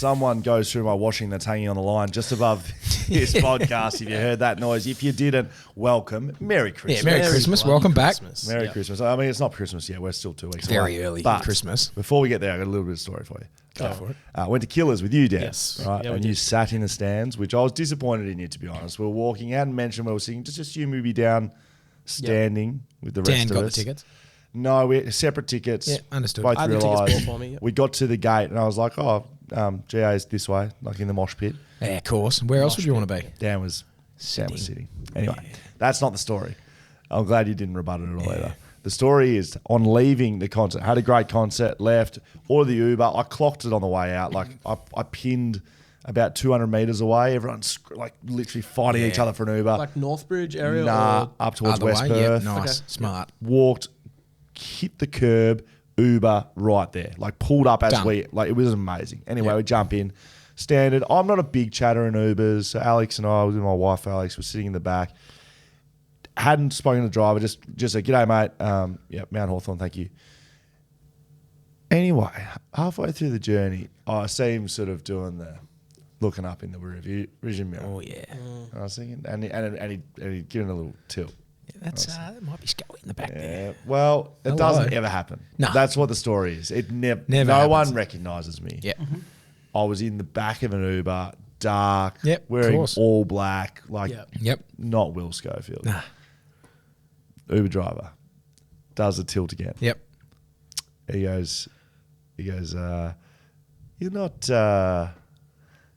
someone goes through my washing that's hanging on the line just above this podcast. If you heard that noise, if you didn't, welcome. Merry Christmas. Yeah, Merry Christmas. Welcome back. Merry Christmas. I mean, it's not Christmas yet. We're still 2 weeks away. Very early But Christmas. Before we get there, I got a little bit of story for you. Go for it. Went to Killers with you, Dan. Yes. Right? Yeah, we and did. you sat in the stands, which I was disappointed in you, to be honest. We were walking. You hadn't mentioned we were sitting. Just assume we'd be down standing with the rest Dan of got us. the tickets. No, we had separate tickets. Yeah, understood. Both I had the tickets realised. bought for me, yep. We got to the gate and I was like, GA's this way, like in the mosh pit. Yeah, of course. Where else would you want to be? Dan was sitting. Anyway, that's not the story. I'm glad you didn't rebut it at all either. The story is on leaving the concert, had a great concert, left, ordered the Uber. I clocked it on the way out. Like I pinned about 200 metres away. Everyone's like literally fighting each other for an Uber. Like Northbridge area? Nah, Or up towards Other West way? Perth. Yeah, nice. Okay. Smart. Walked, hit the curb, Uber right there. Like pulled up as Done. it was amazing. Anyway, we jump in. Standard. I'm not a big chatter in Ubers. So Alex and I, with my wife Alex, were sitting in the back. Hadn't spoken to the driver, just said, "G'day, mate. Mount Hawthorn, thank you." Anyway, halfway through the journey, I see him sort of doing the looking up in the revision mirror. Oh, yeah. And I was thinking, and he giving a little tilt. That might be Scully in the back there. Yeah, well, it Hello. doesn't ever happen. No. That's what the story is. It never Never no happens. one recognises me. Yeah. I was in the back of an Uber, dark, Yep, of wearing course. all black, like Yep. Yep. not Will Schofield. Nah. Uber driver does the tilt again. Yep. He goes, you're not,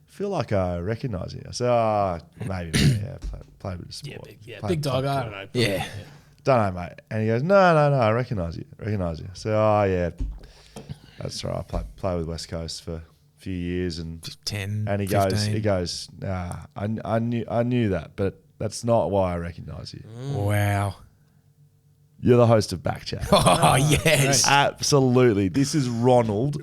feel like I recognise you. I said, maybe, yeah, play a bit of sport. Big dog. I don't know. Yeah. Don't know, mate. And he goes, no, I recognise you. So, yeah, that's right. I play with West Coast for a few years, and 10, he 15. goes, I knew that, but that's not why I recognise you. Wow. You're the host of BackChat. Oh, yes. Absolutely. This is Ronald.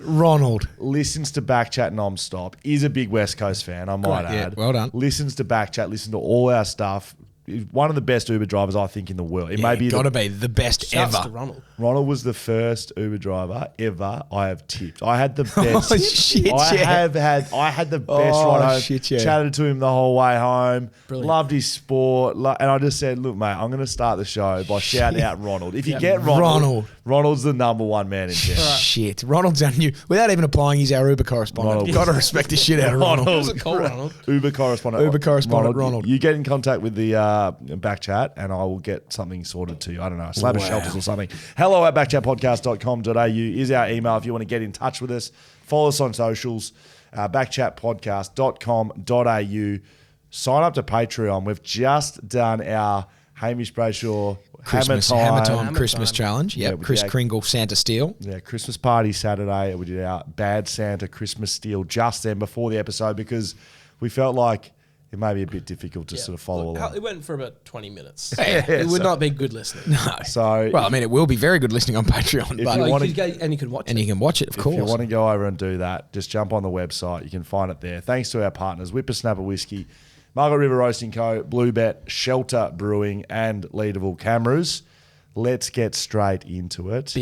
Listens to BackChat non-stop. Is a big West Coast fan, I might Yeah, add. well done. Listens to BackChat, listens to all our stuff. He's one of the best Uber drivers, I think, in the world. It may be got to be the best Shouts ever. to Ronald. Ronald was the first Uber driver ever I have tipped. I had the best. Oh, shit, I yeah. had the best ride home. Shit, yeah. Chatted to him the whole way home. Brilliant. Loved his sport. And I just said, look, mate, I'm going to start the show by shouting out Ronald. If you get Ronald. Ronald's the number one man in town. Shit. Ronald's our new, without even applying, he's our Uber correspondent. Ronald. You've got to respect the shit out of Ronald. Who's it called, Ronald? Uber correspondent. Ronald. You get in contact with the BackChat and I will get something sorted to you. I don't know, a slab of shelters or something. hello@backchatpodcast.com.au is our email if you want to get in touch with us. Follow us on socials, backchatpodcast.com.au. Sign up to Patreon. We've just done our Hamish Brayshaw Hammer Time Christmas challenge. Yep. Yeah, Chris yeah. Kringle, Santa Steel. Yeah, Christmas party Saturday. We did our Bad Santa Christmas Steal just then before the episode because we felt like it may be a bit difficult to sort of follow along. It went for about 20 minutes. Yeah, It would not be good listening. No. So, Well, I mean, it will be very good listening on Patreon. If But you wanna- you can watch and it. you can watch it, of if course. you want to go over and do that, just jump on the website. You can find it there. Thanks to our partners, Whippersnapper Whiskey, Margaret River Roasting Co., Bluebet, Shelter Brewing, and Leaderville Cameras. Let's get straight into it.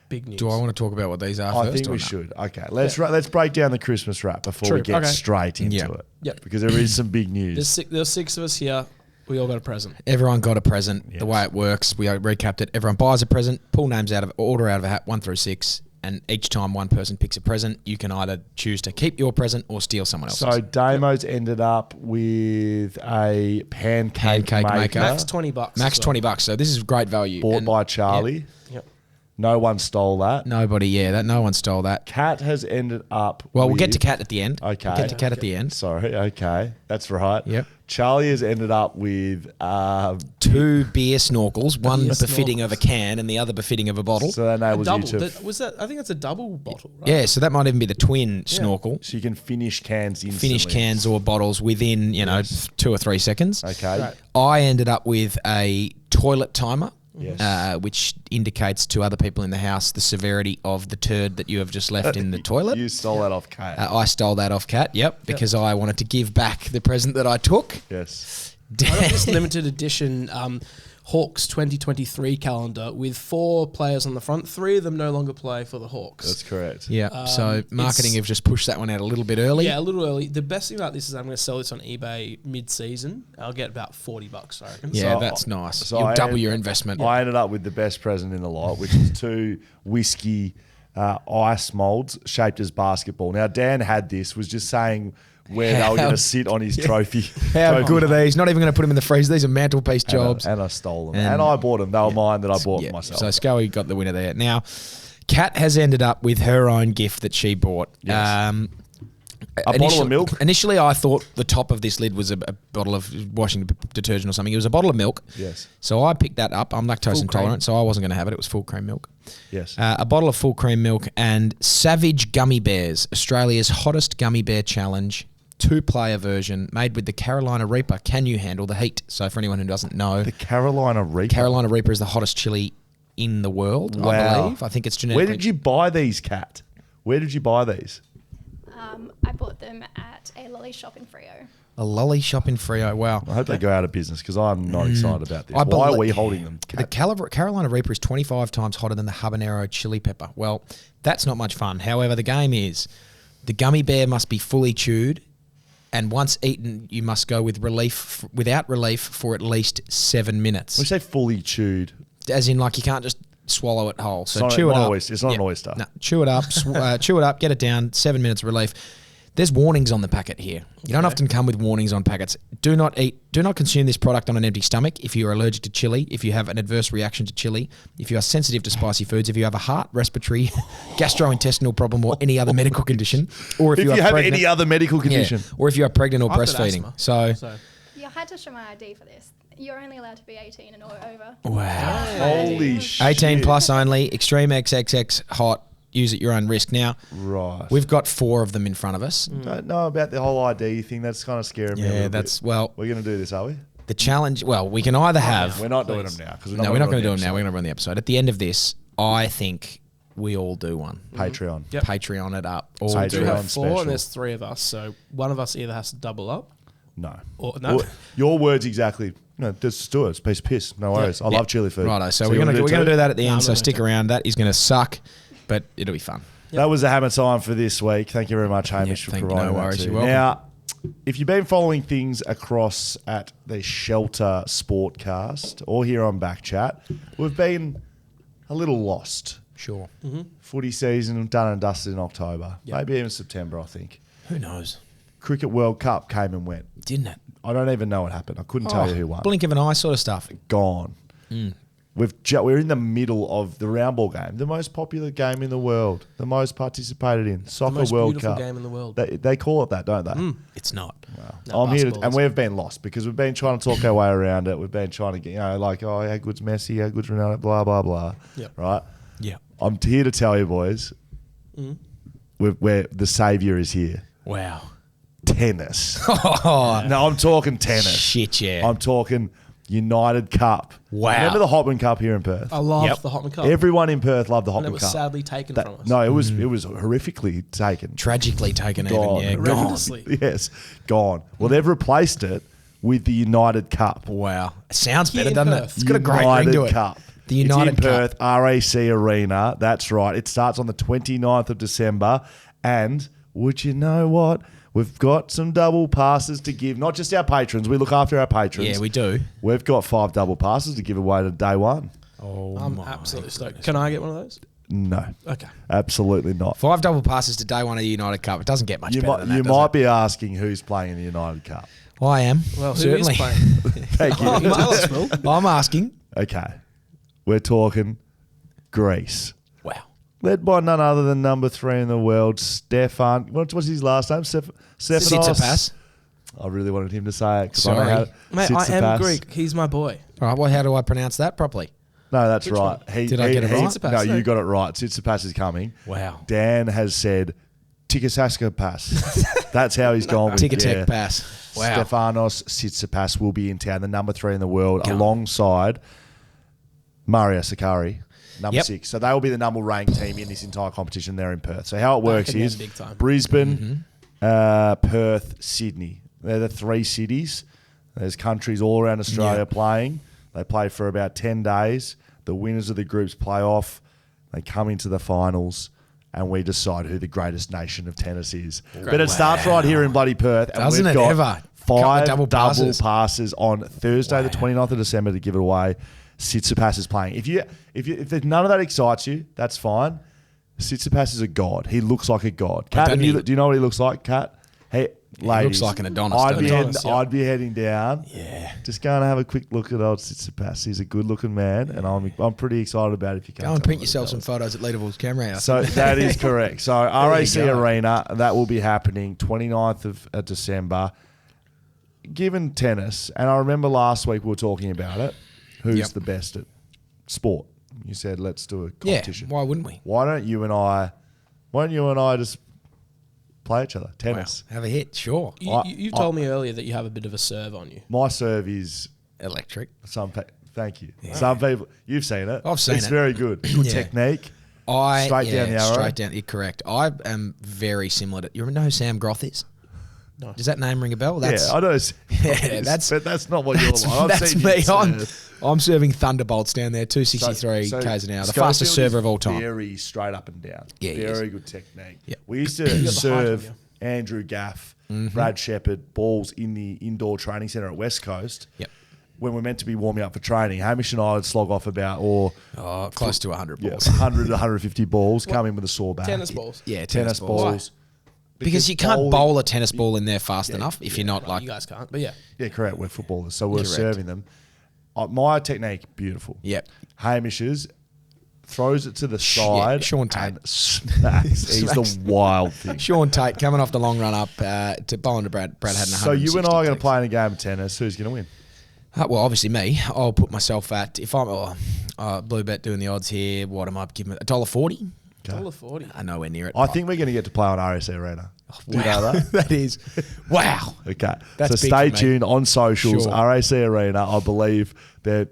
Big news. Do I want to talk about what these are I first? think or we no? should. Okay, let's break down the Christmas wrap before we True. get Okay. straight into Yeah. it. Yep. Because there is some big news. There's six of us here. We all got a present. Everyone got a present. Yes. The way it works, we recapped it. Everyone buys a present, pull names out of order out of a hat, 1 through 6, and each time one person picks a present, you can either choose to keep your present or steal someone else's. So Damo's ended up with a pancake maker Max $20. Max as well. $20. So this is great value. bought And by Charlie. Yep. No one stole that. nobody, no one stole that. Kat has ended up. Well, we'll get to with- Kat at the end. Okay. We'll get to Kat at the end. Sorry. Okay, that's right. Yep. Charlie has ended up with 2 beer snorkels, one Beer befitting snorkels. of a can and the other befitting of a bottle. so that A enables double. you to. I think that's a double bottle, right? Yeah, so that might even be the twin snorkel. So you can finish cans instantly. Finish cans or bottles within, 2 or 3 seconds. Okay. Right. I ended up with a toilet timer, Yes. which indicates to other people in the house the severity of the turd that you have just left in the toilet. You stole that off Kat. I stole that off Kat, because I wanted to give back the present that I took. yes. I got this limited edition Hawks 2023 calendar with 4 players on the front. 3 of them no longer play for the Hawks. That's correct. Yeah. So marketing have just pushed that one out a little bit early. Yeah, a little early. The best thing about this is I'm going to sell this on eBay mid-season. I'll get about $40, I reckon. Yeah, So that's nice. so You'll I double ended- your investment. I ended up with the best present in the lot, which is 2 whiskey ice molds shaped as basketball. Now, Dan had this, was just saying where they were going to sit on his trophy. How trophy. good are these? Not even going to put them in the freezer. These are mantelpiece jobs. And I stole them. And- And I bought them. They were mine that I bought Yeah, myself. So Scully got the winner there. Now, Kat has ended up with her own gift that she bought. Yes. A bottle of milk? Initially, I thought the top of this lid was a bottle of washing detergent or something. It was a bottle of milk. Yes. So I picked that up. I'm lactose Full intolerant, cream. so I wasn't going to have it. It was full cream milk. Yes. A bottle of full cream milk and Savage Gummy Bears, Australia's hottest gummy bear challenge. 2-player version made with the Carolina Reaper. Can you handle the heat? So for anyone who doesn't know, The Carolina Reaper. Carolina Reaper is the hottest chili in the world, I Wow. believe. I think it's genetically... Where did you buy these, Kat? Where did you buy these? I bought them at a lolly shop in Freo. A lolly shop in Freo. Wow. I hope they go out of business because I'm not excited about this. I Why are believe- we holding them? The Carolina Reaper is 25 times hotter than the habanero chili pepper. Well, that's not much fun. However, the game is the gummy bear must be fully chewed, and once eaten, you must go without relief for at least 7 minutes. We say fully chewed. As in, like, you can't just swallow it whole. So It's chew not it an up. oyster. It's not an oyster. No, chew it up, chew it up, get it down. 7 minutes relief. There's warnings on the packet here. You don't often come with warnings on packets. Do not consume this product on an empty stomach if you are allergic to chili, if you have an adverse reaction to chili, if you are sensitive to spicy foods, if you have a heart, respiratory, gastrointestinal problem or any other medical condition, or if If you you are have pregnant, any other medical condition. or if you are pregnant or I've got breastfeeding. asthma, So, You had to show my ID for this. You're only allowed to be 18 and or over. wow. Holy shit. 18 plus only, extreme XXX hot, use at your own risk. Now, Right. we've got 4 of them in front of us. Don't know about the whole ID thing. That's kind of scaring me. a Yeah, little that's, bit. well, We're going to do this, are we? the challenge, well, we can either have... We're not doing them now. Cause No, we're not going to do them now. We're going to run the episode. At the end of this, I think we all do one. Patreon. Yep. Patreon it up. All So We do do it. Patreon have 4 special. and there's 3 of us. So one of us either has to double up No. or no. Well, your words exactly. No, just do it. It's a piece of piss. No worries. I love chili food. Righto. So, you we're wanna going to two? do that at the No, I'm end. not So gonna stick do it. around. That is going to suck, but it'll be fun. That was the hammer time for this week. Thank you very much, Hamish, Yeah, for thank you. providing No that worries. too. You're welcome. Now, if you've been following things across at the Shelter Sportcast or here on BackChat, we've been a little lost. Sure. Footy season done and dusted in October, maybe even September, I think. Who knows? Cricket World Cup came and went. Didn't it? I don't even know what happened. I couldn't tell you who won. Blink of an eye sort of stuff. Gone. We're in the middle of the round ball game, the most popular game in the world, the most participated in, Soccer most World beautiful Cup. game in the world. They call it that, don't they? It's not. No, I'm here to, basketball and is. we've been lost because we've been trying to talk our way around it. We've been trying to get, like, oh, how good's Messi, how good's Ronaldo, blah, blah, blah. Yep. Right? Yeah. I'm here to tell you, boys, where the saviour is here. Wow. Tennis. Oh, No, I'm talking tennis. shit, yeah. I'm talking United Cup. Wow. Remember the Hopman Cup here in Perth? I love Yep. the Hotman Cup. Everyone in Perth loved the and it Hopman was Cup. sadly taken from us. No, it was horrifically taken. Tragically taken Gone. even. Yeah, gone. Horrendously. Yes, gone. Well, they've replaced it with the United Cup. Wow. It sounds Here better, in doesn't it? Perth. It's got a great United ring to it. Cup. The United it's in Cup. Perth, RAC Arena. That's right. It starts on the 29th of December. And would you know what? We've got some double passes to give. Not just our patrons. We look after our patrons. Yeah, we do. We've got 5 double passes to give away to day one. Oh, I'm my absolutely stoked. goodness. Can I get one of those? No, Okay. absolutely not. 5 double passes to day one of the United Cup. It doesn't get much You better might, than that, you does might it? be asking who's playing in the United Cup. Well, I am. Well, who certainly. is playing? Thank you. Tell us, Will. I'm asking. Okay. We're talking Greece. Wow. Led by none other than number 3 in the world, Stefan. What's his last name? Stefanos. Tsitsipas. I really wanted him to say it. 'cause Sorry. I know Mate, I am Tsitsipas. Greek. He's my boy. All right, well, how do I pronounce that properly? No, that's Which right. one? Did I get it right? Tsitsipas, No, no. you got it right. Tsitsipas is coming. Wow. Dan has said Tikasaska Pass. That's how he's gone with Tic-a-tac pass. Wow. Stefanos Tsitsipas will be in town, the number 3 in the world, alongside Mario Sakkari, number Yep. 6. So they will be the number ranked team in this entire competition there in Perth. So how it works again, is big time. Brisbane, Perth, Sydney. They're the 3 cities. There's countries all around Australia Yeah. playing. They play for about 10 days. The winners of the groups play off. They come into the finals, and we decide who the greatest nation of tennis is. But it starts right here in bloody Perth. And Doesn't we've it got ever? 5 Couple double passes. passes on Thursday, the 29th of December, to give it away. Tsitsipas is playing. If there's none of that excites you, that's fine. Tsitsipas is a god. He looks like a god. Kat, don't do you he? know what he looks like, Kat? Hey, ladies, looks like an Adonis, I'd doesn't be, he? heading, Adonis, yeah. I'd be heading down. Yeah. Just go and have a quick look at old Tsitsipas. He's a good-looking man, and I'm pretty excited about it if you can. Go and print yourself some photos at Leaderville's camera house. So that is correct. So you RAC go. Arena, that will be happening 29th of December. Given tennis, and I remember last week we were talking about it, who's Yep. the best at sport? You said let's do a yeah, competition. why wouldn't we? Why don't you and I just play each other? Tennis. Wow. Have a hit, sure. You've told me earlier that you have a bit of a serve on you. My serve is Electric. thank you. Some people, you've seen it. I've seen it's it. very good. Good Yeah. technique. Straight down the arrow. Straight down. You're correct. I am very similar to. You know who Sam Groth is? No. Does that name ring a bell? Yeah, I know. Yeah, but that's not what you're like. I've that's seen me. you serve. I'm serving thunderbolts down there, 263 So k's an hour, the Schofield fastest server is of all time. Very straight up and down. Yeah, he is. very good technique. Yeah. We used to got the height on serve you. Andrew Gaff, Mm-hmm. Brad Shepherd balls in the indoor training centre at West Coast. Yep. When we're meant to be warming up for training, Hamish and I would slog off about Close to 100 balls. 100 to 150 balls, come in with a sore back. Tennis balls. Yeah, Tennis balls. Because you can't bowl a tennis ball in there fast enough if you're not Well, like. you guys can't, but yeah. Yeah, correct. We're footballers, so we're Correct. serving them. My technique, beautiful. Yep. Hamish's throws it to the side. Sean Tate. and smacks. He's the wild thing. Sean Tate coming off the long run up to bowling to Brad. Brad had an So you and I are going to kicks. play in a game of tennis. Who's going to win? Well, obviously me. I'll put myself at if I'm blue bet doing the odds here. What am I giving $1.40? $1.40. Nowhere near it. I think we're going to get to play on RAC Arena. Do you know that? that is wow. Okay. That's so big stay for me. tuned on socials. Sure. RAC Arena, I believe they've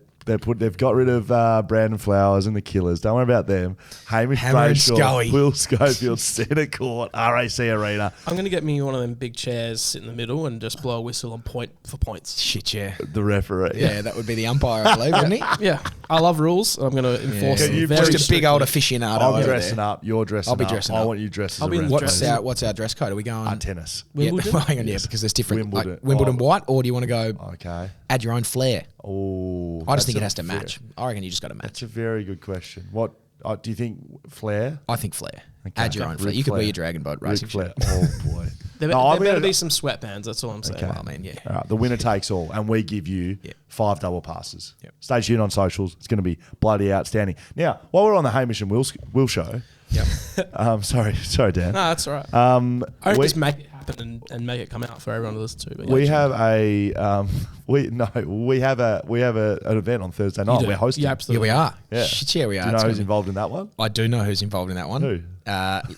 got rid of Brandon Flowers and the Killers. Don't worry about them. Hamish Hammer and Brayshaw, Scully. Will Schofield, centre court, RAC Arena. I'm going to get me one of them big chairs, sit in the middle, and just blow a whistle on point for points. Shit, yeah. The referee. Yeah, that would be the umpire, I believe, wouldn't he? Yeah, I love rules. I'm going to enforce Can them you very Just a big old strictly. aficionado. I'm over dressing there. up. You're dressing I'll be up. dressing I up. want you dressed as I'll a be in the referee. dress. What's our dress code? Are we going Tennis. Wimbledon? Yeah, hang on, Yes. because there's different Wimbledon. like Wimbledon Oh. white, or do you want to go Okay. add your own flair? Oh, I just think it has to match. I reckon you just got to match. That's a very good question. What do you think? Flair? I think flair. Okay. Add your own flair. Ric You could Flair. be your dragon boat racing. Ric Flair. shit. Oh boy. There, No, there I'm better gonna- be some sweatbands. That's all I'm saying. Okay. Well, I mean, yeah. All right, the winner takes all, and we give you Yeah. 5 double passes. Yep. Stay tuned on socials. It's going to be bloody outstanding. Now, while we're on the Hamish and Will show, Yep. sorry, Dan. No, that's all right. I we, just make it happen and make it come out for everyone to listen to. But we yeah, have we have an event on Thursday night. you do. We're hosting. Yeah, Here absolutely. we are. Yeah. Shit, yeah, we are. Do you know It's who's gonna involved in that one? be- I do know who's involved in that one. Who?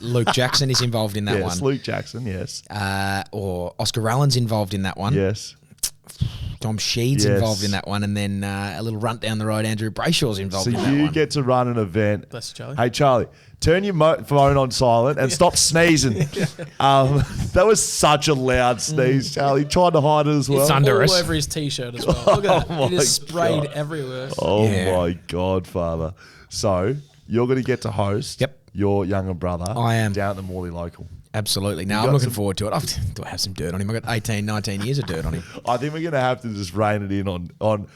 Luke Jackson is involved in that Yes, one. Luke Jackson. Yes, Or Oscar Allen's involved in that one. yes. Tom Sheed's Yes. involved in that one. And then a little runt down the road, Andrew Brayshaw's involved So in that you one. get to run an event. Bless you, Charlie. Hey Charlie, turn your phone on silent and stop sneezing. That was such a loud sneeze, Charlie. Tried to hide it as well. It's under all us. over his t-shirt as well. Look at that. Oh It my is sprayed God. everywhere. Oh Yeah. my God, Father. So you're going to get to host Yep. your younger brother I am. down at the Morley local. Absolutely. No, You I'm got looking some- forward to it. Do I have some dirt on him? I've got 18, 19 years of dirt on him. I think we're going to have to just rein it in on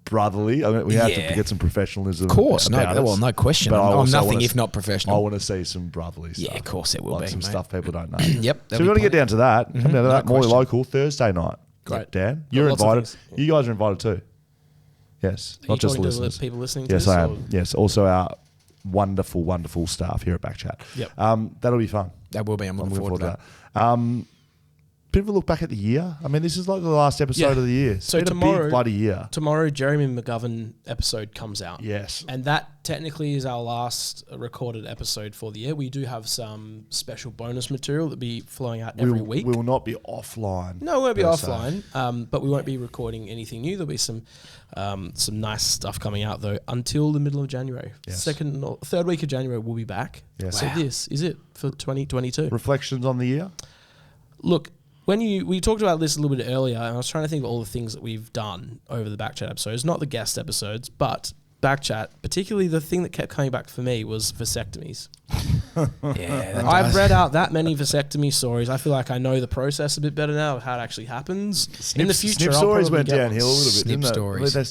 brotherly. I mean, we have Yeah. to get some professionalism. Of course. about No, us. well, no question. But I I'm also nothing wanna- if not I professional. want to see some brotherly stuff. Yeah, of course there will like be, some mate. stuff people don't know. Yep. So there'll we want be to get down to that. Come down to that no Morley question. local Thursday night. Great. Dan, you're Lots of invited. things. You guys are invited too. Yes, Are not you just talking to the listeners. people listening to Yes, this? I or- am. Yes, also our wonderful, wonderful staff here at BackChat. Yep. That'll be fun. That will be. I'm looking forward to that. Bit of a look back at the year. I mean, this is like the last episode Yeah. of the year. It's So been a tomorrow- big bloody year. Tomorrow, Jeremy McGovern episode comes out. Yes. And that technically is our last recorded episode for the year. We do have some special bonus material that'll be flowing out every week. We will not be offline. No, we won't be per se. offline, but we won't be recording anything new. There'll be some nice stuff coming out though until the middle of January. Yes. Second or third week of January, we'll be back. Yes. So Wow. this is it for 2022. Reflections on the year? Look, we talked about this a little bit earlier, and I was trying to think of all the things that we've done over the BackChat episodes, not the guest episodes, but BackChat. Particularly, the thing that kept coming back for me was vasectomies. Yeah, I've read out that many vasectomy stories. I feel like I know the process a bit better now of how it actually happens. In the future, Snip I'll stories probably went get downhill a one. little bit, Snip didn't stories. They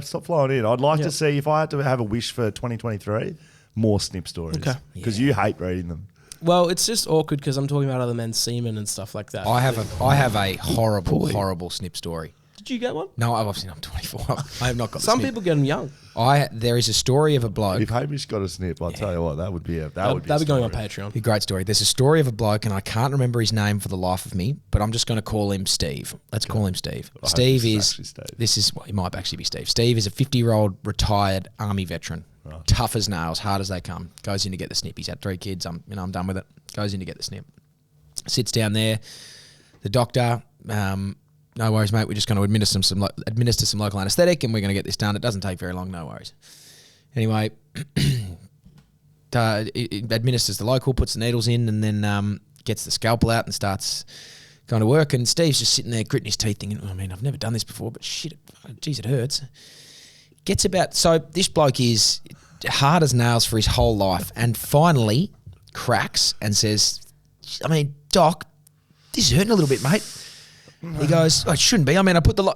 stopped flowing in. I'd like to see, if I had to have a wish for 2023, more snip stories. Okay. Because you hate reading them. Well, it's just awkward because I'm talking about other men's semen and stuff like that. I have a horrible snip story. Did you get one? No, I'm 24. I have not got. Some the snip. people get them young. There is a story of a bloke. If Hamish got a snip, I'll tell you what, that would be a That'd be going on Patreon. A great story. There's a story of a bloke, and I can't remember his name for the life of me, but I'm just going to call him Steve. Let's call him Steve. I hope Steve this is is. actually Steve. This is. Well, he might actually be Steve. Steve is a 50-year-old retired army veteran, tough as nails, hard as they come. Goes in to get the snip. He's had 3 kids. I'm done with it. Goes in to get the snip. Sits down there. The doctor. No worries, mate. We're just going to administer some local anaesthetic, and we're going to get this done. It doesn't take very long. No worries. Anyway, it administers the local, puts the needles in, and then gets the scalpel out and starts going to work. And Steve's just sitting there gritting his teeth, thinking, I've never done this before, but shit, it hurts. So this bloke is hard as nails for his whole life, and finally cracks and says, Doc, this is hurting a little bit, mate. He goes, it shouldn't be. I put the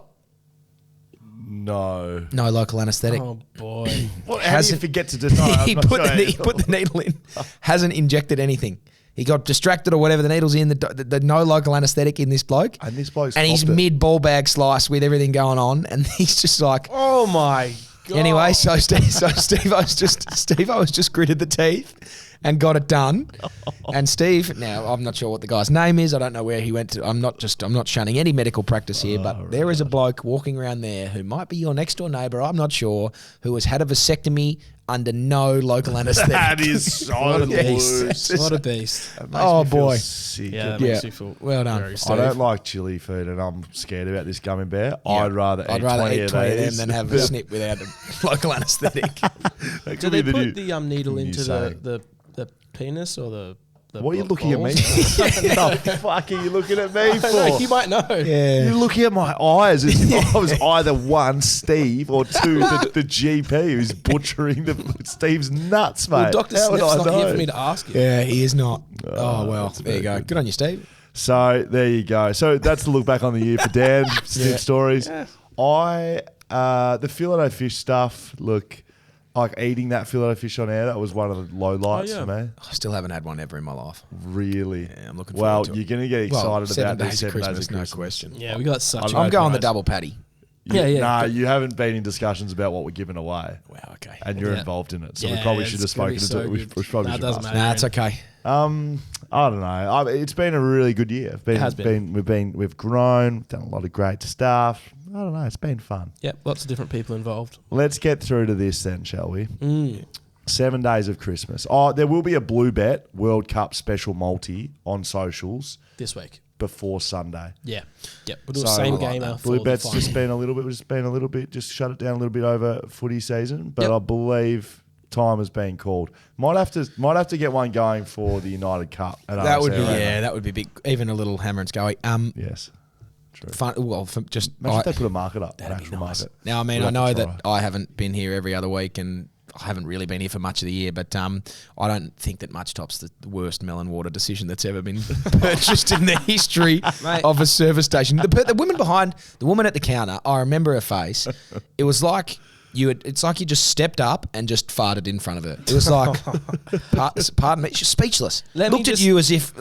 No. no local anaesthetic. Oh boy! What, how do you forget to decide? He put the needle in. Hasn't injected anything. He got distracted or whatever. The needle's in. The no local anaesthetic in this bloke. And this bloke's and he's copped it. mid ball bag slice with everything going on, and he's just like. Oh my god! Anyway, so Steve, I was just gritted the teeth and got it done. And Steve, now I'm not sure what the guy's name is. I don't know where he went to. I'm not shunning any medical practice here, but there is a bloke walking around there who might be your next door neighbour. I'm not sure, who has had a vasectomy under no local anaesthetic. That is so What a beast! loose. What a beast! That makes Oh, me feel boy. sick. Yeah, that Yeah. makes you feel Well done. very I safe. don't like chili food, and I'm scared about this gummy bear. Yeah. I'd rather eat 20 eat 20 of them than have a snip without a local anaesthetic. Do they put the needle into the penis or the What are you looking at me balls? for? What the fuck are you looking at me I know, for? you might know. You're looking at my eyes as if I was either one, Steve, or two, the GP who's butchering Steve's nuts, mate. Well, Dr. How would Snip's I not know? here for me to ask you. Yeah, he is not. Oh, Oh, well, that's there you very go. Good on you, Steve. So there you go. So that's the look back on the year for Dan. Snip Yeah. stories. Yeah. The fillet o fish stuff. Look, like eating that fillet o fish on air. That was one of the low lights yeah. for me. I still haven't had one ever in my life. Really. Yeah, I'm looking Well, forward to it. you're going to get excited about this 7 days of Christmas. no question. Yeah, we got such. I'm I'm going the prize. double patty. Yeah. Nah, but- you haven't been in discussions about what we're giving away, Wow, okay. and you're Yeah. involved in it. So we Yeah, probably it's should have gonna be spoken so to it. We good. probably Nah, it should doesn't have matter. Nah, it's okay. I don't know. It's been a really good year. It has been. We've grown. We've done a lot of great stuff. I don't know. It's been fun. Yep, lots of different people involved. Let's get through to this then, shall we? 7 days of Christmas. Oh, there will be a Blue Bet World Cup special multi on socials This week. before Sunday. Yeah. Yep. We'll do the So, same I like game. that. Blue Bet's just been a little bit, just shut it down a little bit over footy season. But Yep. I believe time has been called. Might have to get one going for the United Cup. At That would be RSL. that would be big. Even a little hammer and scully. Yes. True. Fun. Well, just Imagine if they put a market up, an that'd be actual nice. market. Now, I mean, We'll I have know to that try. I haven't been here every other week, and I haven't really been here for much of the year. But I don't think that Much Top's the worst melon water decision that's ever been purchased in the history Mate. of a service station. The woman at the counter, I remember her face. It was like it's like you just stepped up and just farted in front of her. It was like, pardon me, she's speechless. Let me Looked at just- you as if.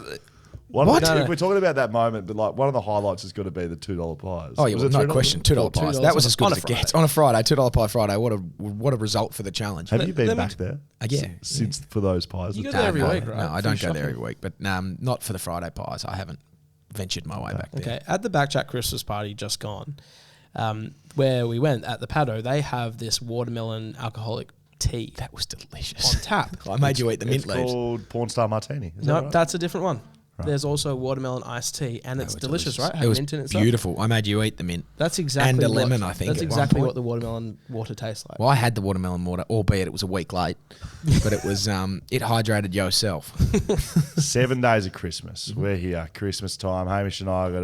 What? If we're talking about that moment, but like one of the highlights has got to be the $2 pies. Oh yeah, Was well, it no $2? question. $2 pies. $2 That was as good on as a it gets on a Friday. $2 pie Friday. What a result for the challenge. Have you been let me back there? Yeah. Since for those pies. You go It's- there every no, week, right? No, I For don't go shopping. there every week, but not for the Friday pies. I haven't ventured my way back there. Okay, at the BackChat Christmas party just gone, where we went at the Paddo, they have this watermelon alcoholic tea That was delicious. on tap. I made you eat the mint It's leaves. called Porn Star Martini. Is No, that right? that's a different one. there's also watermelon iced tea, and it's delicious, right? It was mint in it, stuff. beautiful. I made you eat the mint. That's exactly And a what- lemon, I think, That's at one exactly point. what the watermelon water tastes like. Well, I had the watermelon water, albeit it was a week late, but it was it hydrated yourself. 7 days of Christmas. Mm-hmm. We're here, Christmas time. Hamish and I got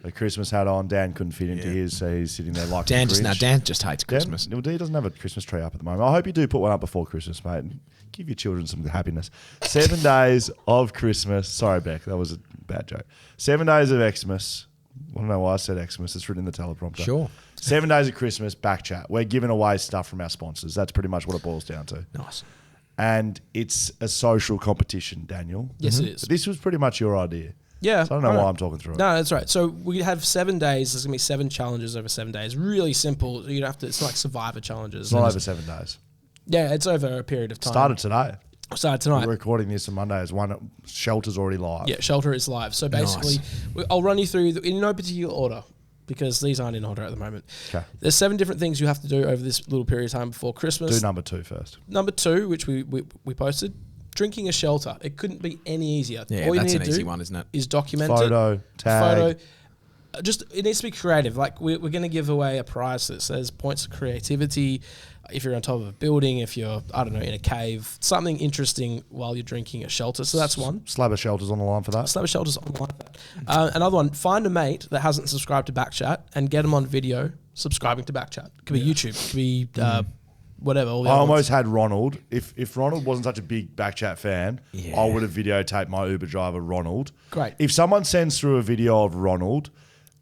a Christmas hat on. Dan couldn't fit into his, so he's sitting there like Dan the Grinch. Dan just hates Christmas. Dan, he doesn't have a Christmas tree up at the moment. I hope you do put one up before Christmas, mate. And give your children some happiness. 7 days of Christmas. Sorry, Beck, that was a bad joke. 7 days of Xmas. I don't know why I said Xmas. It's written in the teleprompter. Sure. 7 days of Christmas, BackChat. We're giving away stuff from our sponsors. That's pretty much what it boils down to. Nice. And it's a social competition, Daniel. Yes, it is. But this was pretty much your idea. Yeah. So I don't know why I'm talking through it. No, that's right. So we have 7 days. There's gonna be 7 challenges over 7 days. Really simple. You don't have to. It's like Survivor challenges. It's not over 7 days. Yeah, it's over a period of time. Started today. Started tonight. We're recording this on Monday. As one shelter's already live. Yeah, Shelter is live. So basically, I'll run you through in no particular order because these aren't in order at the moment. Okay. There's 7 different things you have to do over this little period of time before Christmas. Do number 2 first. Number 2, which we posted, drinking a shelter. It couldn't be any easier. Yeah, All you that's need an to easy do one, isn't it? is document it. Photo, tag. Just it needs to be creative. Like we're going to give away a prize that says points of creativity. If you're on top of a building, if you're in a cave, something interesting while you're drinking a shelter. So that's one. Slab of shelters on the line for that. Slab of shelters online. Another one. Find a mate that hasn't subscribed to BackChat and get them on video subscribing to BackChat. It could be YouTube. It could be whatever. All the I other almost ones. had Ronald. If Ronald wasn't such a big BackChat fan, I would have videotaped my Uber driver, Ronald. Great. If someone sends through a video of Ronald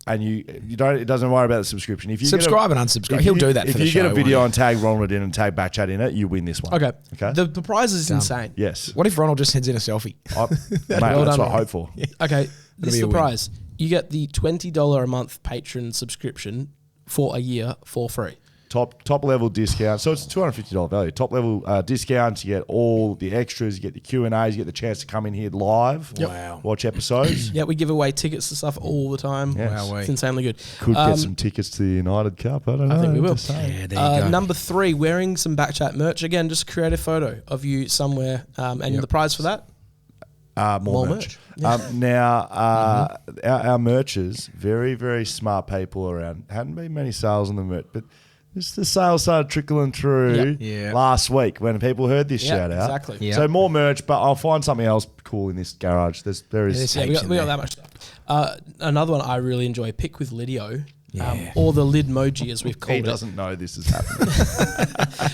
and you don't, it doesn't worry about the subscription. If you Subscribe get and unsubscribe. He'll do that If for the you get show, a video won't and tag Ronald in and tag BackChat in it, you win this one. Okay. Okay. The prize is insane. Yes. What if Ronald just sends in a selfie? Mate, Well that's done, what I Ron. hope for. Okay. This be is a the win. prize. You get the $20 a month patron subscription for a year for free. Top level discount. So it's $250 value. Top level discounts. You get all the extras. You get the Q&As. You get the chance to come in here live. Yep. Wow. Watch episodes. Yeah, we give away tickets to stuff all the time. Yes. Wow, It's insanely good. Could get some tickets to the United Cup. I don't know. I think we will. Just saying. Yeah, there you go. Number 3, wearing some BackChat merch. Again, just create a photo of you somewhere. And the prize for that? More merch. Now, our merchers, very, very smart people around. Hadn't been many sales on the merch, but just the sales started trickling through Yeah. last week when people heard this Yeah, shout out. exactly. Yeah. So more merch, but I'll find something else cool in this garage. There is. Yeah, we heaps got, in we got there. that much stuff. Another one I really enjoy, Pick with Lidio. Yeah. Or the Lidmoji, as we've He called it. doesn't know this is happening.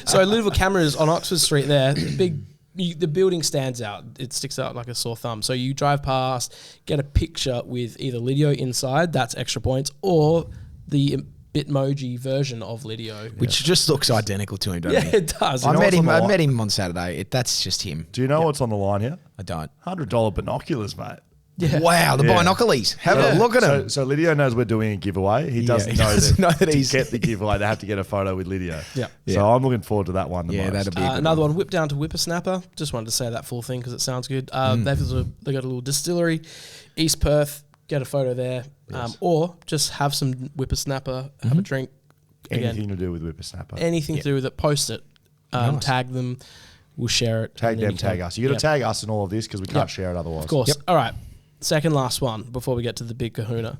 So little cameras on Oxford Street there. The building stands out. It sticks out like a sore thumb. So you drive past, get a picture with either Lidio inside, that's extra points, or the Bitmoji version of Lidio. Which just looks identical to him, doesn't Yeah, he? it does. I know met what's on him. the I line? met him on Saturday. That's just him. Do you know what's on the line here? I don't. $100 binoculars, mate. Yeah. Wow, the Yeah. binoculars. Have a look at him. So Lydio knows we're doing a giveaway. He doesn't he know doesn't know that to he's- get the giveaway. They have to get a photo with Lydio. Yeah. So I'm looking forward to that one. Yeah, that'll be a good Another one, Whip Down to Whippersnapper. Just wanted to say that full thing because it sounds good. They got a little distillery, East Perth. Get a photo there, or just have some whippersnapper, have a drink. Again, Anything to do with Whippersnapper. anything to do with it, post it, tag them, we'll share it. Tag and then them, you tag can- us. You got to Yep. tag us in all of this because we can't share it otherwise. Of course. All right. Second last one before we get to the big kahuna.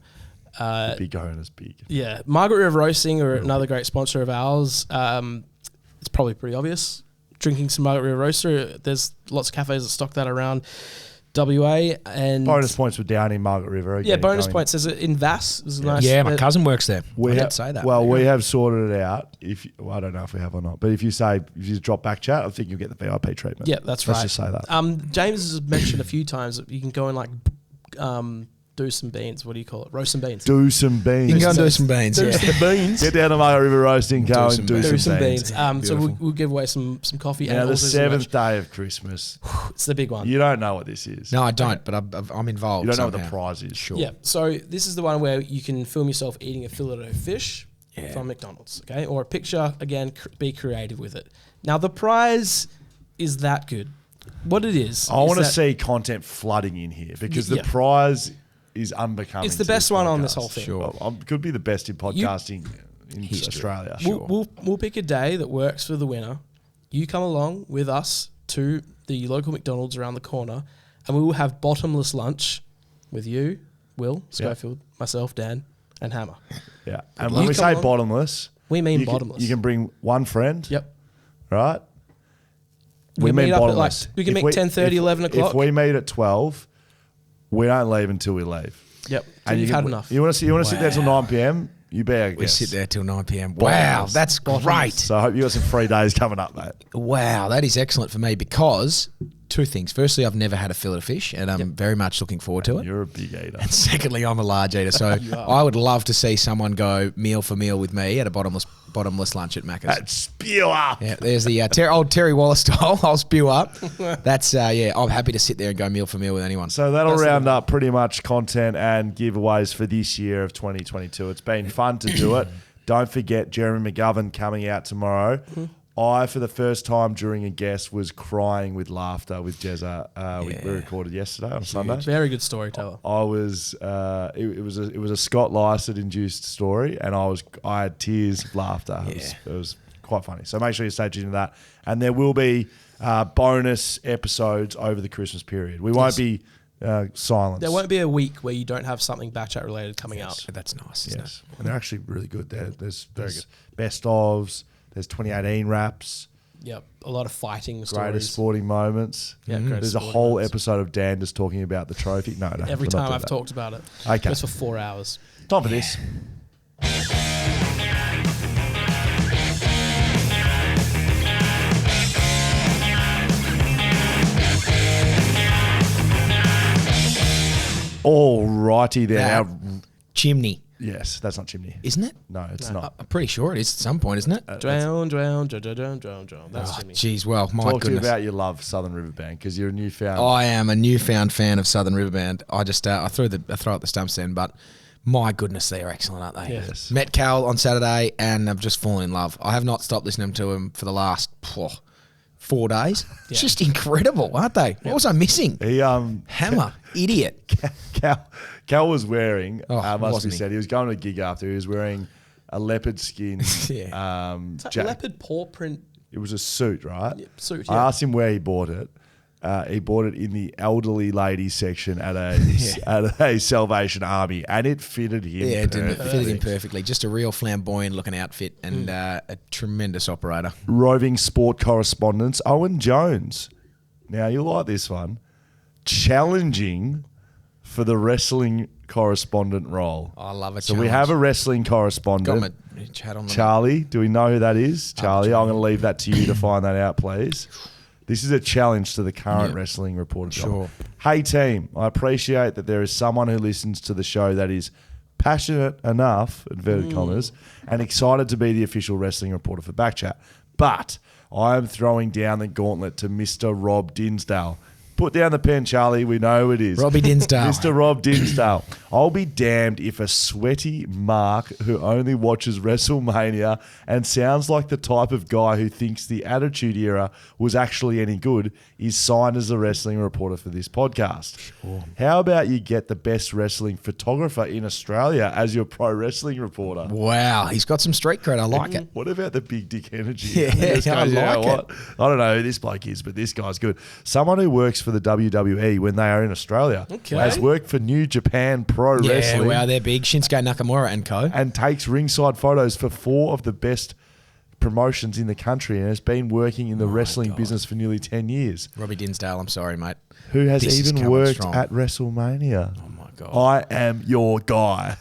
Big Kahuna big. Yeah. Margaret River Roasting are another great sponsor of ours. It's probably pretty obvious. Drinking some Margaret River Roaster. There's lots of cafes that stock that around WA. And Bonus points were down in Margaret River. yeah, Again, bonus going- points. There's it in Vass. There's a nice. Yeah, my cousin works there. We I have, did say that. Well, we have sorted it out. I don't know if we have or not, but if you drop BackChat, I think you'll get the VIP treatment. Yeah, that's Let's right. just say that. James has mentioned a few times that you can go and like do some beans. What do you call it? Roast some beans. Do some beans. you can go and do some beans. Do Yeah. some beans. Get down to Margaret River Roasting, go and do Do some some beans. beans. So we'll give away some coffee. Now, and the also some 7th merch. day of Christmas, It's the big one. you don't know what this is. No, I don't, but I'm involved. You don't know what the somehow. prize is. Sure. Yeah. So this is the one where you can film yourself eating a fillet of fish from McDonald's, okay? Or a picture. Again, be creative with it. Now the prize is that good. What it is, I want to that see content flooding in here because the Yeah. prize is unbecoming. It's the to best this one on this podcast. whole thing. Sure. Could be the best in podcasting in Australia. We'll pick a day that works for the winner. You come along with us to the local McDonald's around the corner, and we will have bottomless lunch with you, Will Schofield, myself, Dan, and Hammer. Yeah. And luck. when we You say come along. bottomless, We mean you bottomless. You can bring one friend. Yep. Right? We mean meet up at bottomless. we can If meet 10:30, 11 o'clock. If we meet at 12, we don't leave until we leave. Yep. And You've you had can, enough. You want to sit there till 9 p.m. You better. We sit there till 9 p.m. Bottomless. Wow, that's great. So I hope you got some free days coming up, mate. Wow, that is excellent for me because two things. Firstly, I've never had a fillet of fish, and I'm very much looking forward to it. You're a big eater. And secondly, I'm a large eater, so I would love to see someone go meal for meal with me at a bottomless lunch at Macca's. That spew up. Yeah, there's the old Terry Wallace style. I'll spew up. That's I'm happy to sit there and go meal for meal with anyone. So that'll round up pretty much content and giveaways for this year of 2022. It's been fun to do it. Don't forget Jeremy McGovern coming out tomorrow. I, for the first time during a guest, was crying with laughter with Jezza. We recorded yesterday on Sunday. Very good storyteller. I was. It was a Scott Lysaght induced story, and I had tears of laughter. It was quite funny. So make sure you stay tuned to that, and there will be bonus episodes over the Christmas period. We won't be silent. There won't be a week where you don't have something BackChat related coming out. That's nice, isn't it? And they're actually really good. There's best ofs. There's 2018 raps. Yep. A lot of fighting Greatest stories. sporting moments. Yeah, greatest There's a sporting whole moments. episode of Dan just talking about the trophy. No. Every we're not time doing I've that. talked about it. Okay. Just for 4 hours. Time for this. All righty then. That chimney, Yes, that's not chimney. isn't it? No, it's not. I'm pretty sure it is at some point, isn't it? Drown. That's Jimmy. Jeez, well, my Talk to you goodness. about your love for Southern River Band because you're a newfound. I am a newfound fan of Southern River Band. I just I throw up the stumps then, but my goodness, they are excellent, aren't they? Yes. Met Cal on Saturday, and I've just fallen in love. I have not stopped listening to him for the last 4 days. It's just incredible, aren't they? What was I missing? He Hammer, idiot. Cal was wearing. Must be wasn't he? said he was going to a gig after. He was wearing a leopard skin. Yeah. It's like jacket. leopard paw print It was a suit, right? suit. I Yeah. asked him where he bought it. He bought it in the elderly ladies section at a Salvation Army, and it fitted him. Yeah, it didn't fit perfectly. him perfectly. Just a real flamboyant looking outfit and a tremendous operator. Roving sport correspondent Owen Jones. Now you'll like this one. Challenging for the wrestling correspondent role. I love it. So we have a wrestling correspondent. got my chat on the Charlie, do we know who that is? Charlie, I'm going to leave that to you to find that out, please. This is a challenge to the current wrestling reporter job. Sure. Hey, team, I appreciate that there is someone who listens to the show that is passionate enough, inverted commas, and excited to be the official wrestling reporter for BackChat. But I am throwing down the gauntlet to Mr. Rob Dinsdale. Put down the pen, Charlie. We know who it is. Robbie Dinsdale. Mr. Rob Dinsdale. I'll be damned if a sweaty Mark who only watches WrestleMania and sounds like the type of guy who thinks the Attitude Era was actually any good is signed as a wrestling reporter for this podcast. Sure. How about you get the best wrestling photographer in Australia as your pro wrestling reporter? Wow, he's got some street cred. I like it. What about the big dick energy? Yeah, This I goes, "You know like what? I don't know who this bloke is, but this guy's good. Someone who works for the WWE when they are in Australia Okay. has worked for New Japan Pro Yeah, Wrestling wow, they're big. Shinsuke Nakamura and co. and takes ringside photos for 4 of the best promotions in the country and has been working in the wrestling business for nearly 10 years. Robbie Dinsdale, I'm sorry, mate. Who has This is even coming worked strong. at WrestleMania. Oh my God. I am your guy.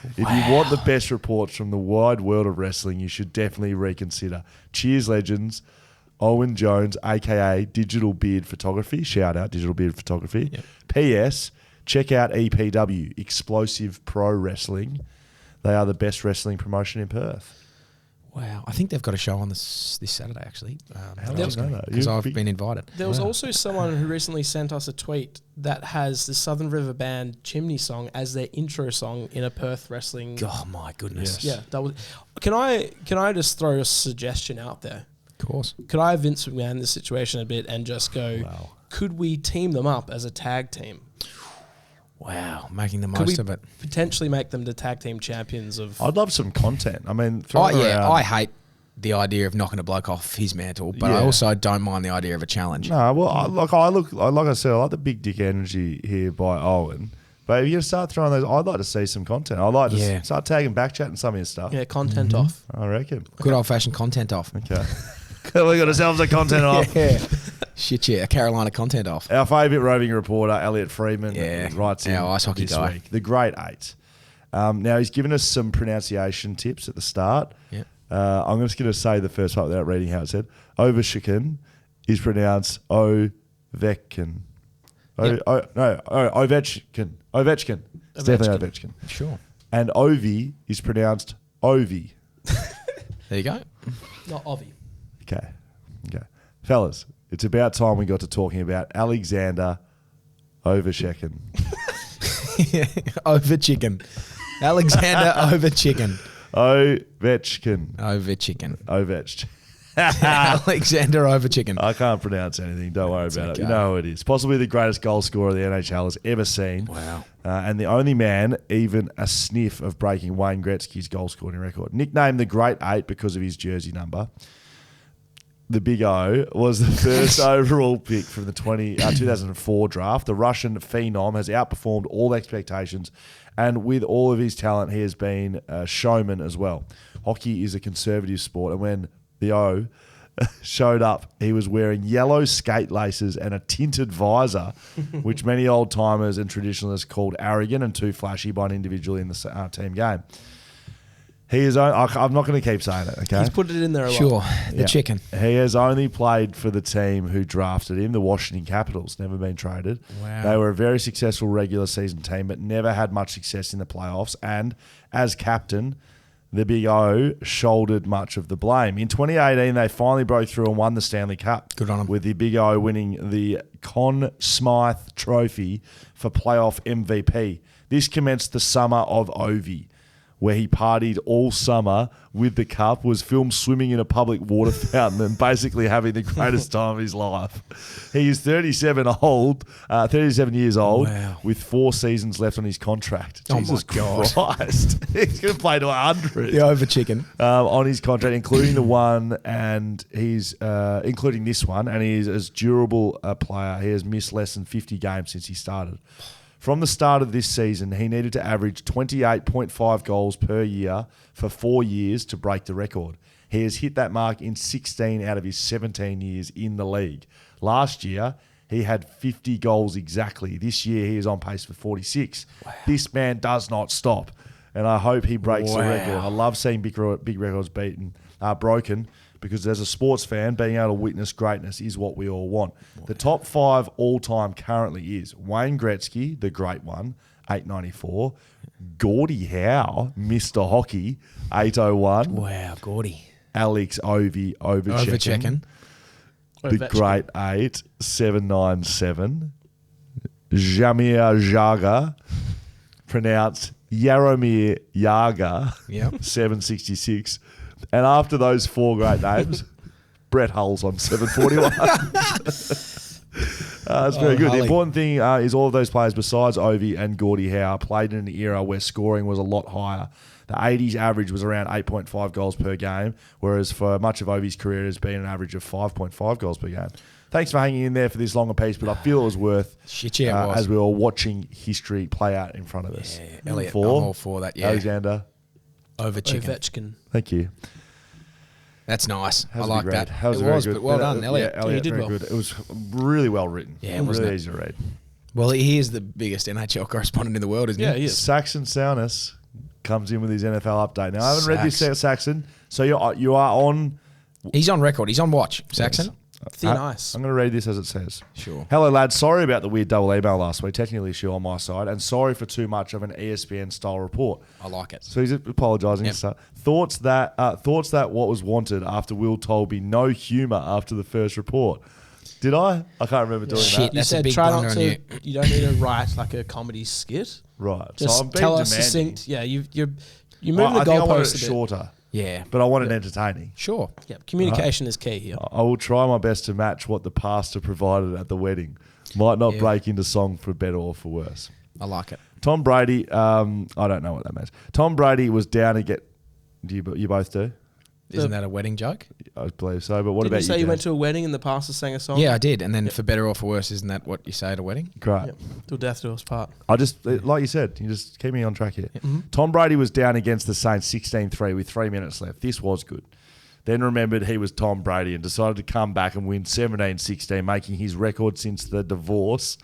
If you want the best reports from the wide world of wrestling, you should definitely reconsider. Cheers, legends. Owen Jones, a.k.a. Digital Beard Photography. Shout out, Digital Beard Photography. Yep. P.S. Check out EPW, Explosive Pro Wrestling. They are the best wrestling promotion in Perth. Wow, I think they've got a show on this Saturday, actually. How do you know that? Because You've I've been- been invited. There was also someone who recently sent us a tweet that has the Southern River Band Chimney song as their intro song in a Perth wrestling. Oh, my goodness. Yeah, that was. Can I just throw a suggestion out there? Of course. Could I Vince McMahon the situation a bit and just go? Wow. Could we team them up as a tag team? Wow, making the Could most we of it. potentially make them the tag team champions of? I'd love some content. I mean, Oh, throwing yeah, around. I hate the idea of knocking a bloke off his mantle, but Yeah. I also don't mind the idea of a challenge. No, well, like I said, I like the big dick energy here by Owen. But if you're going to start throwing those, I'd like to see some content. I'd like to start tagging BackChat and some of your stuff. Yeah, content off. I reckon. Good old-fashioned content off. Okay. We got ourselves a content off. Yeah. Shit, yeah. A Carolina content off. Our favourite roving reporter, Elliot Freeman, Yeah, writes in our ice hockey this guy. week. The Great Eight. Now, he's given us some pronunciation tips at the start. Yeah. I'm just going to say the first part without reading how it said. Ovechkin is pronounced Ovechkin. Ovechkin. Ovechkin. It's definitely Ovechkin. Sure. And Ovi is pronounced Ovi. There you go. Not Ovi. Okay. Fellas, it's about time we got to talking about Alexander Ovechkin. Over chicken. Alexander over chicken. Ovechkin. Over chicken. Ovechkin. Alexander over chicken. I can't pronounce anything. Don't worry about it. okay. You know who it is. Possibly the greatest goal scorer the NHL has ever seen. Wow. And the only man even a sniff of breaking Wayne Gretzky's goal scoring record. Nicknamed the Great Eight because of his jersey number. The Big O was the first overall pick from the 2004 draft. The Russian phenom has outperformed all expectations, and with all of his talent, he has been a showman as well. Hockey is a conservative sport, and when the O showed up, he was wearing yellow skate laces and a tinted visor, which many old-timers and traditionalists called arrogant and too flashy by an individual in the team game. He is. I'm not going to keep saying it. Okay, He's put it in there a lot. Sure. The chicken. He has only played for the team who drafted him, the Washington Capitals. Never been traded. Wow. They were a very successful regular season team, but never had much success in the playoffs. And as captain, the Big O shouldered much of the blame. In 2018, they finally broke through and won the Stanley Cup. Good on 'em. With the Big O winning the Conn Smythe Trophy for playoff MVP. This commenced the summer of Ovi, where he partied all summer with the cup, was filmed swimming in a public water fountain and basically having the greatest time of his life. He is 37 years old, Wow. with 4 seasons left on his contract. Oh my Jesus God. Christ. He's going to play to 100 The over chicken. on his contract, including the one, and he's including this one, and he is as durable a player. He has missed less than 50 games since he started. From the start of this season, he needed to average 28.5 goals per year for 4 years to break the record. He has hit that mark in 16 out of his 17 years in the league. Last year, he had 50 goals exactly. This year, he is on pace for 46. Wow. This man does not stop, and I hope he breaks the record. I love seeing big records broken, because as a sports fan, being able to witness greatness is what we all want. Wow. The top 5 all-time currently is Wayne Gretzky, the great one, 894. Gordie Howe, Mr. Hockey, 801. Wow, Gordy. Alex Ovechkin, Ovechkin. the Great Eight, 797. Jaromir Jagr, pronounced Jaromir Jagr, Yep. 766. And after those 4 great names, Brett Hulls on 741. That's very good. Hully. The important thing is all of those players besides Ovi and Gordie Howe played in an era where scoring was a lot higher. The 80s average was around 8.5 goals per game, whereas for much of Ovi's career it has been an average of 5.5 goals per game. Thanks for hanging in there for this longer piece, but I feel it was worth Shit, yeah, it was. as we were watching history play out in front of us. Yeah, Elliot, For I'm all for that, yeah. Alexander, Over chicken. Ovechkin. thank you. That's nice. How's I like that. That was It very was, good. but well done, Elliot. Yeah, Elliot, You did very well. good. It was really well written. Yeah, wasn't really it? easy to read. Well, he is the biggest NHL correspondent in the world, isn't Yeah, he? he is. Saxon Souness comes in with his NFL update. Now, I haven't read this, Sax. Saxon. So you are on. He's on record. He's on watch, Saxon. Thin ice. I'm going to read this as it says. Sure. Hello, lads. Sorry about the weird double email last week. Technically issue on my side, and sorry for too much of an ESPN-style report. I like it. So he's apologising. Yep. Thoughts that what was wanted after Will told me no humour after the first report. Did I? I can't remember doing Shit. that. You That's a said big try blunder not on to. You don't need to write like a comedy skit. Right. Just so I'm being tell us demanding. succinct. Yeah, you're moving I the think I wanted goalposts it a bit. shorter, Yeah. but I want it entertaining. Sure. Yeah, communication is key here. I will try my best to match what the pastor provided at the wedding. Might not Yeah. break into song for better or for worse. I like it. Tom Brady, I don't know what that means. Tom Brady was down to get. Do you both do? Isn't that a wedding joke? I believe so. But what Didn't about you say you James? went to a wedding and the pastor sang a song? Yeah, I did. And then for better or for worse, isn't that what you say at a wedding? Great. Yep. Till death do us part. I just, like you said, you just keep me on track here. Tom Brady was down against the Saints 16-3 with 3 minutes left. This was good. Then remembered he was Tom Brady and decided to come back and win 17-16, making his record since the divorce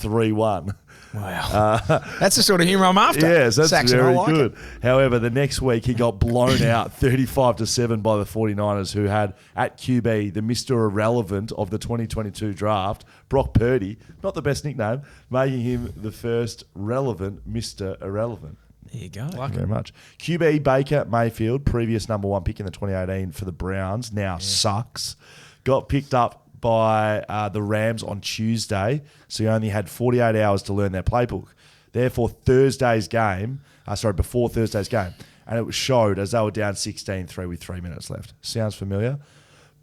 3-1. Wow. That's the sort of humour I'm after. Yes, that's Saxon, very I like good. it. However, the next week he got blown out 35-7 by the 49ers, who had at QB the Mr. Irrelevant of the 2022 draft, Brock Purdy, not the best nickname, making him the first relevant Mr. Irrelevant. There you go. Thank you very much. QB Baker Mayfield, previous number 1 pick in the 2018 for the Browns, now sucks. Got picked up by the Rams on Tuesday, so he only had 48 hours to learn their playbook. Therefore, before Thursday's game, and it was showed as they were down 16-3 with 3 minutes left. Sounds familiar?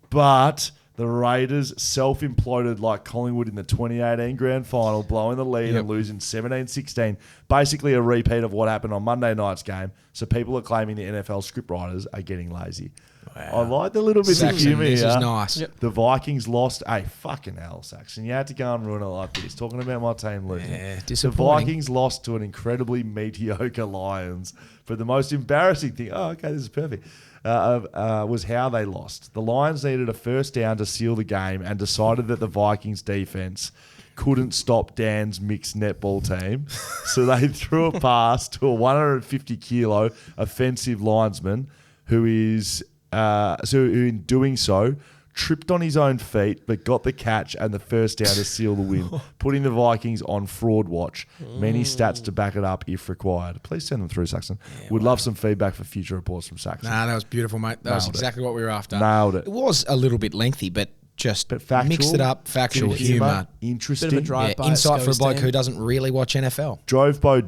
But the Raiders self-imploded like Collingwood in the 2018 grand final, blowing the lead and losing 17-16. Basically a repeat of what happened on Monday night's game. So people are claiming the NFL scriptwriters are getting lazy. Wow. I like the little bit of humour here. This is nice. Yep. The Vikings lost. Hey, fucking hell, Saxon. You had to go and ruin it like this. Talking about my team losing. Yeah, the disappointing. Vikings lost to an incredibly mediocre Lions. But the most embarrassing thing, this is perfect, was how they lost. The Lions needed a first down to seal the game and decided that the Vikings defense couldn't stop Dan's mixed netball team. So they threw a pass to a 150-kilo offensive linesman who in doing so tripped on his own feet but got the catch and the first down to seal the win, putting the Vikings on fraud watch. Many stats to back it up if required. Please send them through, Saxon. Would love some feedback for future reports from Saxon. Nah, that was beautiful, mate. That was exactly what we were after. Nailed it. It was a little bit lengthy, but factual, mixed it up, factual humour. Interesting. Bit of a drive by insight for a bloke Stand. who doesn't really watch NFL. Drove by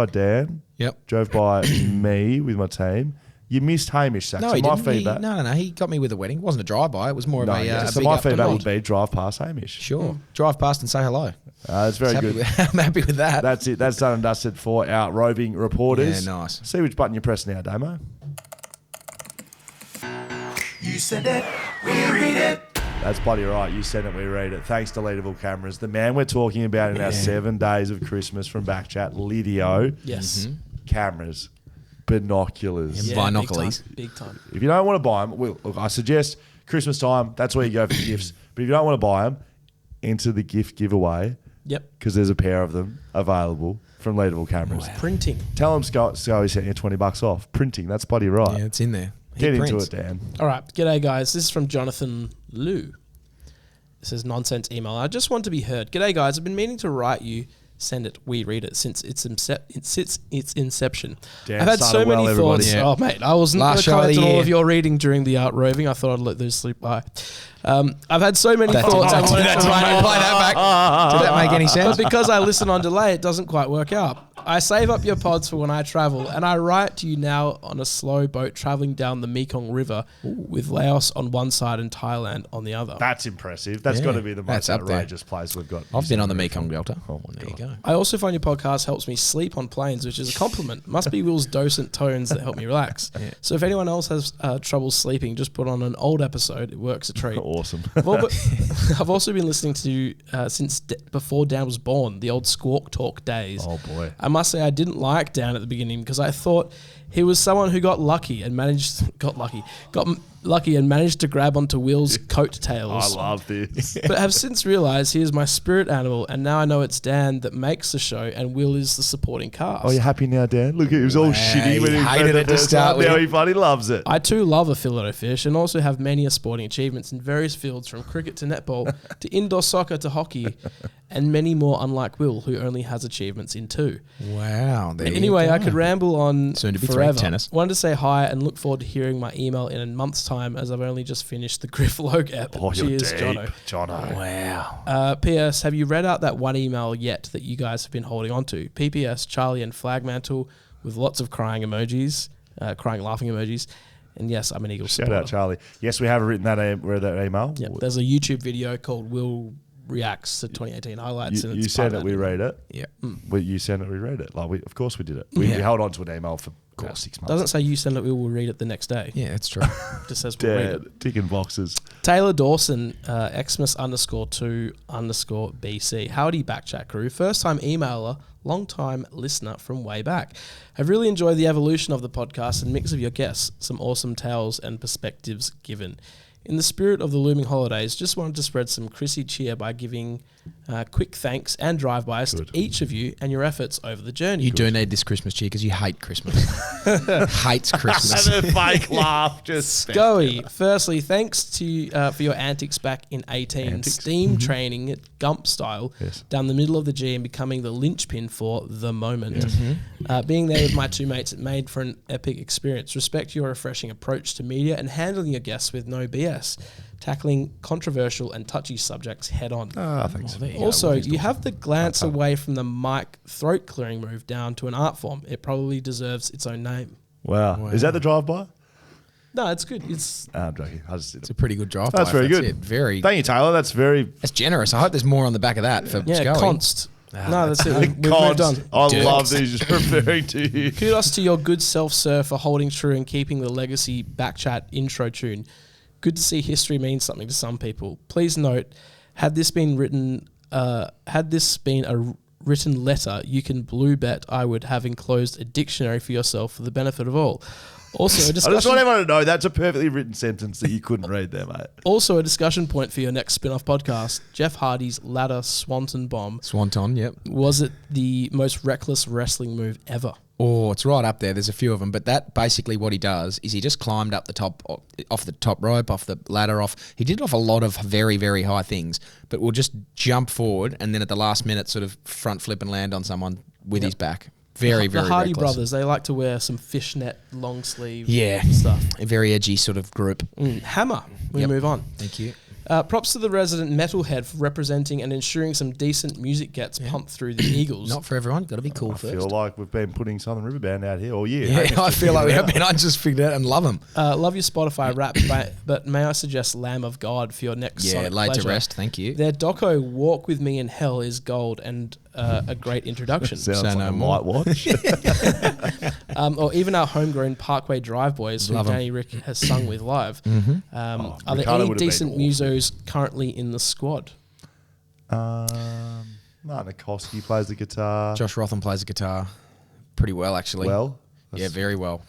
Dan. Yep. Drove by me with my team. You missed Hamish, Saxon. No, he my didn't. feedback. No. He got me with a wedding. It wasn't a drive-by. It was more of a So big my up feedback nod. would be drive past Hamish. Sure. Drive past and say hello. It's very good. I'm happy with that. That's it. That's done and dusted for our roving reporters. Yeah, nice. See which button you press now, Damo. You send it, we read it. That's bloody right. You send it, we read it. Thanks to Leadable Cameras. The man we're talking about in our 7 days of Christmas from BackChat, Lydio. Yes. Cameras. Binoculars. Yeah. Binoculars. Big time. If you don't want to buy them, look, I suggest Christmas time, that's where you go for gifts. But if you don't want to buy them, enter the gift giveaway Yep. because there's a pair of them available from Leadable Cameras. Wow. Printing. Tell them Scully sent you $20 off. Printing, that's bloody right. Yeah, it's in there. He Get into prints. it, Dan. All right. G'day, guys. This is from Jonathan Liu. This is nonsense email. I just want to be heard. G'day, guys. I've been meaning to write you. Send it. We read it since its inception. Dan I've had so started many well, thoughts. everybody. Oh, mate. I wasn't going Last to show of comment the on all year. of your reading during the art roving. I thought I'd let those slip by. I've had so many Did thoughts. I wanted that to play that back. Did that make any sense? But because I listen on delay, it doesn't quite work out. I save up your pods for when I travel, and I write to you now on a slow boat traveling down the Mekong River with Laos on one side and Thailand on the other. That's impressive. That's Yeah, got to be the most that's up there. outrageous place we've got. I've been on the Mekong Delta. Oh, my There you God. go. I also find your podcast helps me sleep on planes, which is a compliment. Must be Will's docent tones that help me relax. So if anyone else has trouble sleeping, just put on an old episode. It works a treat. Awesome. I've also been listening to since before Dan was born, the old Squawk Talk days. Oh, boy. I must say I didn't like Dan at the beginning because I thought he was someone who got lucky and managed to grab onto Will's coattails. I love this. But have since realised he is my spirit animal, and now I know it's Dan that makes the show, and Will is the supporting cast. Oh, you happy now, Dan? Look, he was all shitty when he hated it to start with. Now he bloody loves it. I too love a fillet of fish and also have many sporting achievements in various fields from cricket to netball to indoor soccer to hockey and many more, unlike Will, who only has achievements in 2. Wow. There Anyway, you go. I could ramble on Soon to be forever. tennis. Wanted to say hi and look forward to hearing my email in a month's time as I've only just finished the Griff Log app. Oh, you're Cheers, deep, Jono. Jono. Wow. P.S. Have you read out that one email yet that you guys have been holding on to? P.P.S. Charlie and Flagmantle with lots of crying emojis, crying laughing emojis. And yes, I'm an Eagles Shout supporter. out, Charlie. Yes, we have written that email. Yep. There's a YouTube video called Will Reacts to 2018 highlights. You said it, we read it. Yeah. You said it, we read it. Of course we did it. We held on to an email for course, 6 months. Doesn't say you send it, we will read it the next day. Yeah, that's true. Just says we'll read it. Dead. Ticking boxes. Taylor Dawson, Xmas_2_BC. Howdy, BackChat crew. First time emailer, long time listener from way back. I've really enjoyed the evolution of the podcast and mix of your guests, some awesome tales and perspectives given. In the spirit of the looming holidays, just wanted to spread some Chrissy cheer by giving quick thanks and drive-bys to each of you and your efforts over the journey. You do need this Christmas cheer because you hate Christmas. Hates Christmas. And a fake laugh. Just Scully, firstly, thanks to for your antics back in 18, steam training at Gump style down the middle of the G and becoming the linchpin for the moment. Being there with my two mates, it made for an epic experience. Respect your refreshing approach to media and handling your guests with no BS. Tackling controversial and touchy subjects head on. thanks. Also, you have the glance away from the mic throat clearing move down to an art form. It probably deserves its own name. Wow. Is that the drive-by? No, it's good. It's I'm joking. I just did It's it. a pretty good drive. That's very good. It. Very. Thank you, Taylor. That's very... That's generous. I hope there's more on the back of that for yeah, Scully. Const. No, that's it. We've moved on. I love these just referring to you. Kudos to your good self, sir, for holding true and keeping the legacy BackChat intro tune. Good to see history means something to some people. Please note, had this been a written letter, you can blue bet I would have enclosed a dictionary for yourself for the benefit of all. Also, a I just discussion. want everyone to know that's a perfectly written sentence that you couldn't read there, mate. Also, a discussion point for your next spin-off podcast. Jeff Hardy's ladder swanton bomb. Swanton, yep. Was it the most reckless wrestling move ever? Oh, it's right up there. There's a few of them. But that basically what he does is he just climbed up the top, off the top rope, off the ladder, He did off a lot of very, very high things, but will just jump forward and then at the last minute sort of front flip and land on someone with his back. Very, very The Hardy reckless. brothers, they like to wear some fishnet long sleeve Yeah. stuff. A very edgy sort of group. Hammer. We Yep. move on. Thank you. Props to the resident metalhead for representing and ensuring some decent music gets pumped through the Eagles. Not for everyone. Got to be cool I first. feel like we've been putting Southern River Band out here all year. Yeah, I feel like we have been. I just figured it out and love them. Love your Spotify rap, but may I suggest Lamb of God for your next Yeah, Sonic laid to pleasure. rest. Thank you. Their doco Walk With Me in Hell is gold and a great introduction. Sounds Say like no a more. light watch. Or even our homegrown Parkway Drive Boys, who Love 'em. Danny Rick has sung with live. Are there Ricardo any would have been decent awful. musos currently in the squad? Martin Akowski plays the guitar. Josh Rotham plays the guitar pretty well, actually. Well, Yeah, very well.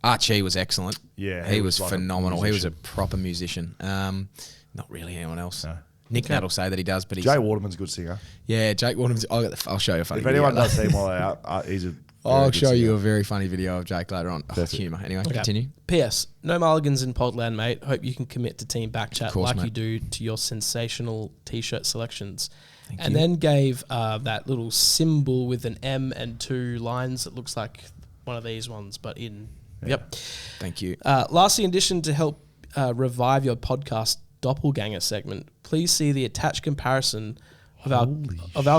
Archie was excellent. Yeah, he he was was like a phenomenal. He was a musician. proper musician. Not really anyone else. No. Nick Nat will say that he does, but he's Jay Waterman's a good singer. yeah. Jake Waterman's. I'll show you a funny If video. anyone does see him while they're out, he's a. I'll very good show you singer. a very funny video of Jake later on. Oh, That's it. humour. Anyway, Okay. continue. P.S. No mulligans in Podland, mate. Hope you can commit to Team BackChat Of course, like mate. you do to your sensational T-shirt selections. Thank And you. then gave that little symbol with an M and two lines that looks like one of these ones, but in... Yep. Thank you. Lastly, in addition to help revive your podcast doppelganger segment, please see the attached comparison of our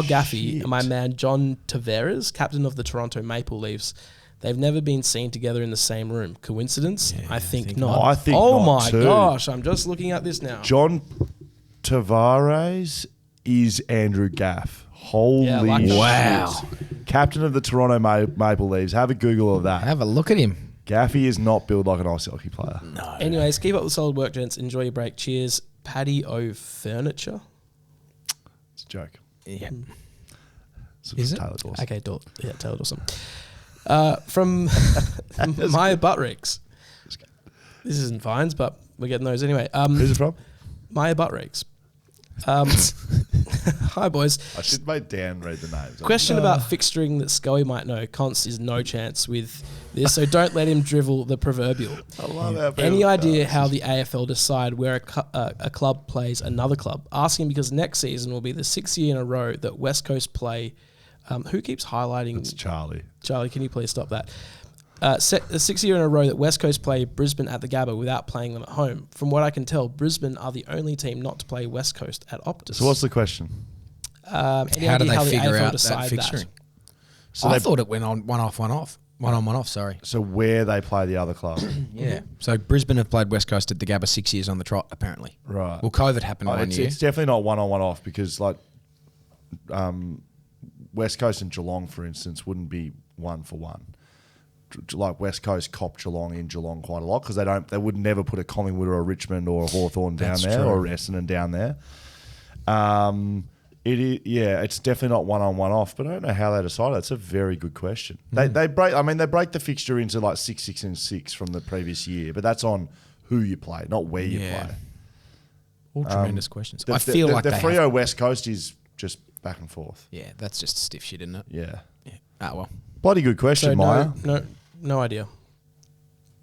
Gaffy shit. and my man John Tavares, captain of the Toronto Maple Leafs. They've never been seen together in the same room. Coincidence? I think not. not. I think oh not my too. gosh, I'm just looking at this now. John Tavares is Andrew Gaff. Holy Yeah, I like that. Wow. shit. Captain of the Toronto Maple Leafs. Have a Google of that. Have a look at him. Gaffy is not built like an ice hockey player. No. Anyways, keep up the solid work, gents. Enjoy your break. Cheers. Paddy O Furniture. It's a joke. Yeah. It's Is it? Taylor Dawson. Okay, Taylor Dawson. From Maya Buttricks. This isn't Vines, but we're getting those anyway. Who's it from? Maya Buttricks. Hi, boys. I should make Dan read the names. Question about fixturing that Scully might know. Const is no chance with this, so don't let him drivel the proverbial. I love how people- Any idea how the AFL decide where a club plays another club? Asking because next season will be the 6th year in a row that West Coast play. Who keeps highlighting? It's Charlie. Charlie, can you please stop that? The 6th year in a row that West Coast play Brisbane at the Gabba without playing them at home. From what I can tell, Brisbane are the only team not to play West Coast at Optus. So what's the question? Any How do idea they how the figure AFL out that decide fixturing? So I they- thought it went on one off. One on, one off, sorry. So where they play the other club. Yeah. So Brisbane have played West Coast at the Gabba 6 years on the trot, apparently. Right. Well, COVID happened one it's, year. it's definitely not one on one off because like West Coast and Geelong, for instance, wouldn't be 1 for 1. like West Coast cop Geelong in Geelong quite a lot because they would never put a Collingwood or a Richmond or a Hawthorn down That's there true. or a Essendon down there. It's definitely not one on one off, but I don't know how they decided. It's a very good question. They break the fixture into like 6, 6, and 6 from the previous year, but that's on who you play, not where you play. All tremendous questions. The I feel like the they Freo have, West Coast is just back and forth. yeah, that's just stiff shit, isn't it? Yeah, Yeah. Ah, well. bloody good question, So Maya. no idea.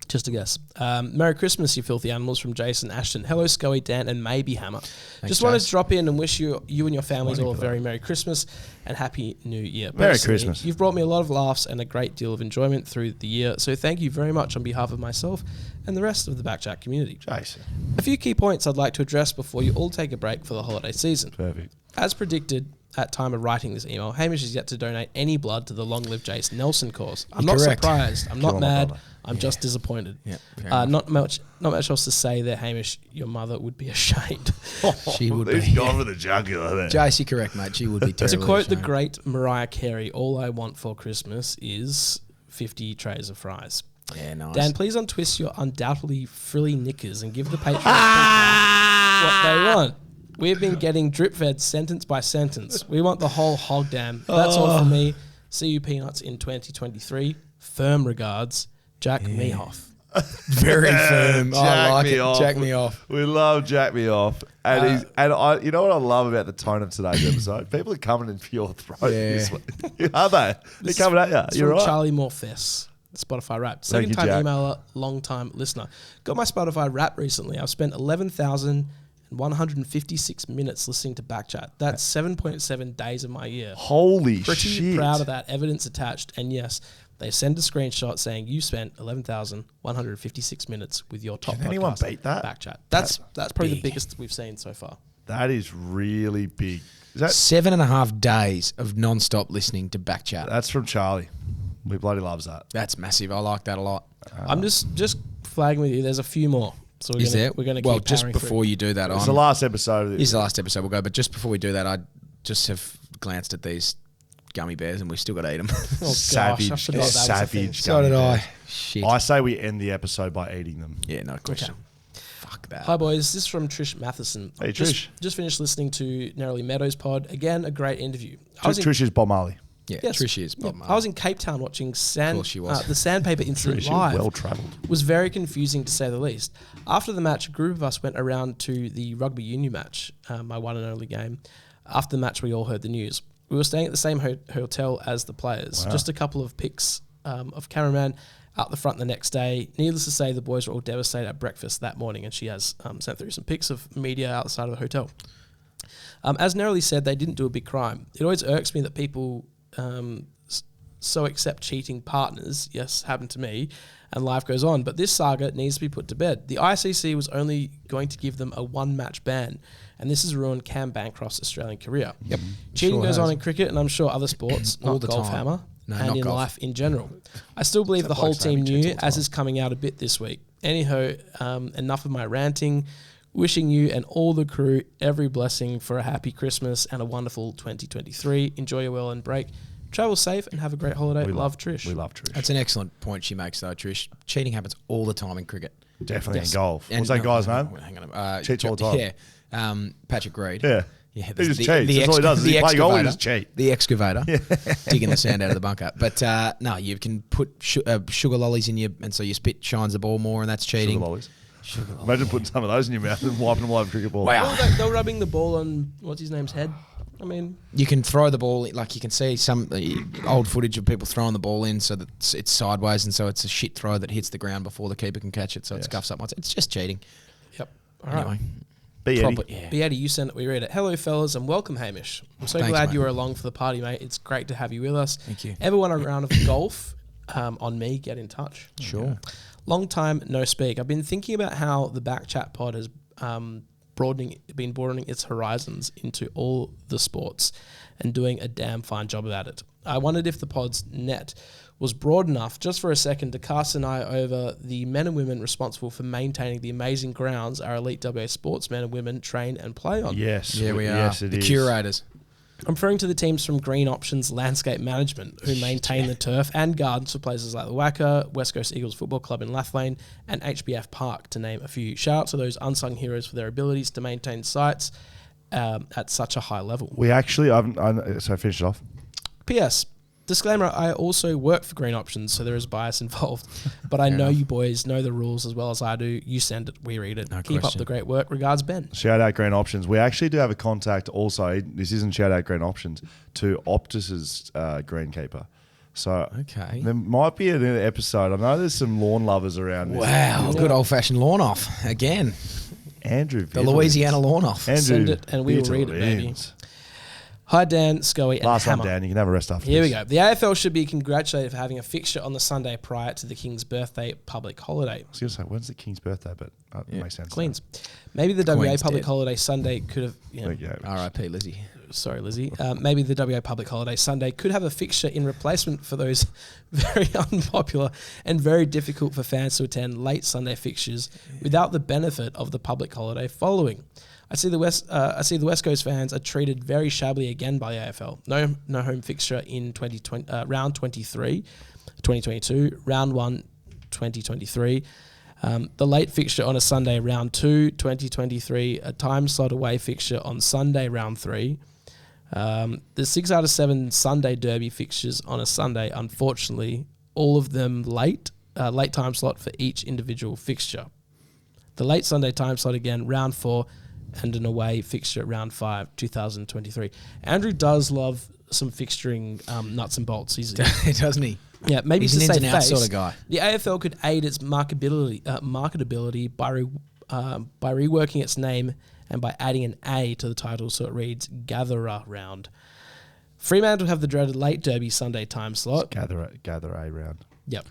Just a guess. Merry Christmas, you filthy animals, from Jason Ashton. Hello, Scully, Dan, and maybe Hammer. Just wanted Jace. to drop in and wish you and your families Waiting all a for that. very Merry Christmas and Happy New Year. Merry Personally, Christmas. You've brought me a lot of laughs and a great deal of enjoyment through the year, so thank you very much on behalf of myself and the rest of the BackChat community. Jason, A few key points I'd like to address before you all take a break for the holiday season. perfect. As predicted at time of writing this email, Hamish is yet to donate any blood to the Long Live Jason Nelson cause. I'm not Correct. surprised. I'm Kill not my mad. brother. I'm just disappointed. Yeah, fair enough. Not much else to say there, Hamish. Your mother would be ashamed. She would He's be. gone for the jugular there. Jace, you're correct, mate. She would be To terribly quote the ashamed. great Mariah Carey, all I want for Christmas is 50 trays of fries. Yeah, nice. Dan, please untwist your undoubtedly frilly knickers and give the Patreon what they want. We've been getting drip fed sentence by sentence. We want the whole hog dam. That's all from me. See you peanuts in 2023. Firm regards, Jack Mehoff. Very firm. I Jack like me it. off. Jack me off. We love Jack me off, and you know what I love about the tone of today's episode? People are coming in for your throat. Yeah. This week. Are they? They're coming at you. It's You're from right. Charlie Morfess, Spotify Wrapped. Thank you, Second-time Jack. emailer, long-time listener. Got my Spotify Wrapped recently. I've spent 11,156 minutes listening to BackChat. That's 7.7 days of my year. Holy Pretty shit! proud of that. Evidence attached. And yes, they send a screenshot saying you spent 11,156 minutes with your top Can anyone podcast, beat that? BackChat. That's probably the big. biggest we've seen so far. That is really big. Is that? 7.5 days of non-stop listening to BackChat. That's from Charlie. We bloody loves that. That's massive. I like that a lot. I'm just flagging with you. There's a few more. So Is there? We're going to well, keep just powering before through. you do that, It's the last episode. Of This is the last episode we'll go, but just before we do that, I just have glanced at these gummy bears and we've still got to eat them. Oh, gosh, I savage, forgot that was a thing. savage. So did gummy I. bears. Shit. I say we end the episode by eating them. Yeah, no question. Fuck that. Hi boys, this is from Trish Matheson. Hey, Just- Trish. Just finished listening to Narrowly Meadows pod. Again, a great interview. Trish is Bob Marley. Yeah, Yes. Trish is. Yeah, I was in Cape Town watching course she was. the sandpaper incident Trish live. is well travelled. Was very confusing to say the least. After the match, a group of us went around to the rugby union match, my one and only game. After the match, we all heard the news. We were staying at the same hotel as the players. Wow. Just a couple of pics of cameraman out the front the next day. Needless to say, the boys were all devastated at breakfast that morning, and she has sent through some pics of media outside of the hotel. As Narrowly said, they didn't do a big crime. It always irks me that people so accept cheating partners. Yes, happened to me, and life goes on. But this saga needs to be put to bed. The ICC was only going to give them a one-match ban, and this has ruined Cam Bancroft's Australian career. Yep. Cheating Sure goes has. on in cricket, and I'm sure other sports, All not the golf, time. Hammer, No, and not in golf. life in general. I still believe the whole bloke's name team he knew, cheats all the as time. is coming out a bit this week. Anyhow, enough of my ranting. Wishing you and all the crew every blessing for a happy Christmas and a wonderful 2023. Enjoy your well and break. Travel safe and have a great holiday. Love Trish. We love Trish. That's an excellent point she makes, though, Trish. Cheating happens all the time in cricket. Definitely Yes. in golf. And What's that no, guy's no, name? no, hang on. Cheats all the time. Yeah. Patrick Reed. Yeah. Yeah, He just cheats. That's all he does. He play goal, he just cheat. The excavator, digging the sand out of the bunker. But no, you can put sugar lollies in your, and so your spit shines the ball more, and that's cheating. Sugar lollies. Imagine putting some of those in your mouth and wiping them all over a cricket ball. Wow. They were rubbing the ball on, what's his name's head? I mean, You can throw the ball, like you can see some old footage of people throwing the ball in so that it's sideways, and so it's a shit throw that hits the ground before the keeper can catch it, so it scuffs up once. It's just cheating. yep. All right. Anyway. Be Eddie. Yeah. Beatty, you sent it, we read it. Hello, fellas, and welcome, Hamish. I'm so Thanks, glad mate. you were along for the party, mate. It's great to have you with us. Thank you. Ever want a round of golf on me, get in touch. Sure. Long time no speak. I've been thinking about how the BackChat pod has been broadening its horizons into all the sports and doing a damn fine job about it. I wondered if the pod's net was broad enough just for a second to cast an eye over the men and women responsible for maintaining the amazing grounds our elite WA sportsmen and women train and play on. Yes. Yeah, we are. Yes, it the is. curators. I'm referring to the teams from Green Options Landscape Management who maintain the turf and gardens for places like the Wacker, West Coast Eagles Football Club in Lathlane, and HBF Park, to name a few. Shout out to those unsung heroes for their abilities to maintain sites at such a high level. We actually, so finish it off. P.S. Disclaimer, I also work for Green Options, so there is bias involved. But I know you boys know the rules as well as I do. You send it, we read it. Keep up the great work. Regards, Ben. Shout out Green Options. We actually do have a contact also, this isn't shout out Green Options, to Optus's greenkeeper. So there might be an episode. I know there's some lawn lovers around this. Wow, good old-fashioned lawn off again. Andrew The Louisiana lawn off. Andrew Send it and we will read it, baby. Hi, Dan, Scully, and Last Hammer. one, Dan. You can have a rest after Here this. we go. The AFL should be congratulated for having a fixture on the Sunday prior to the King's birthday public holiday. I was going to say, when's the King's birthday? But it makes sense. Queen's. Maybe the WA public holiday Sunday could have... R.I.P. Lizzie. Sorry, Lizzie. Maybe the WA public holiday Sunday could have a fixture in replacement for those very unpopular and very difficult for fans to attend late Sunday fixtures without the benefit of the public holiday following. I see the West Coast fans are treated very shabbily again by the AFL. No home fixture in 2020, round 23, 2022, round 1, 2023. The late fixture on a Sunday, round 2, 2023. A time slot away fixture on Sunday, round 3. The 6 out of 7 Sunday derby fixtures on a Sunday, unfortunately, all of them late time slot for each individual fixture. The late Sunday time slot again, round 4, and an away fixture at round 5, 2023. Andrew does love some fixturing nuts and bolts. Doesn't he? Yeah, maybe he's to an save ins and outs face, sort of guy. The AFL could aid its marketability by reworking its name and by adding an A to the title so it reads Gatherer Round. Fremantle have the dreaded late derby Sunday time slot. Gather a round. Yep.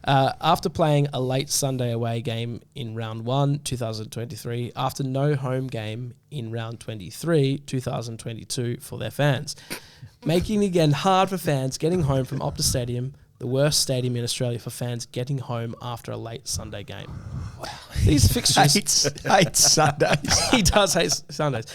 After playing a late Sunday away game in round 1, 2023, after no home game in round 23, 2022 for their fans, making it again hard for fans getting home from Optus Stadium, the worst stadium in Australia for fans getting home after a late Sunday game. Wow. These fixtures... hates Sundays. He does hate Sundays.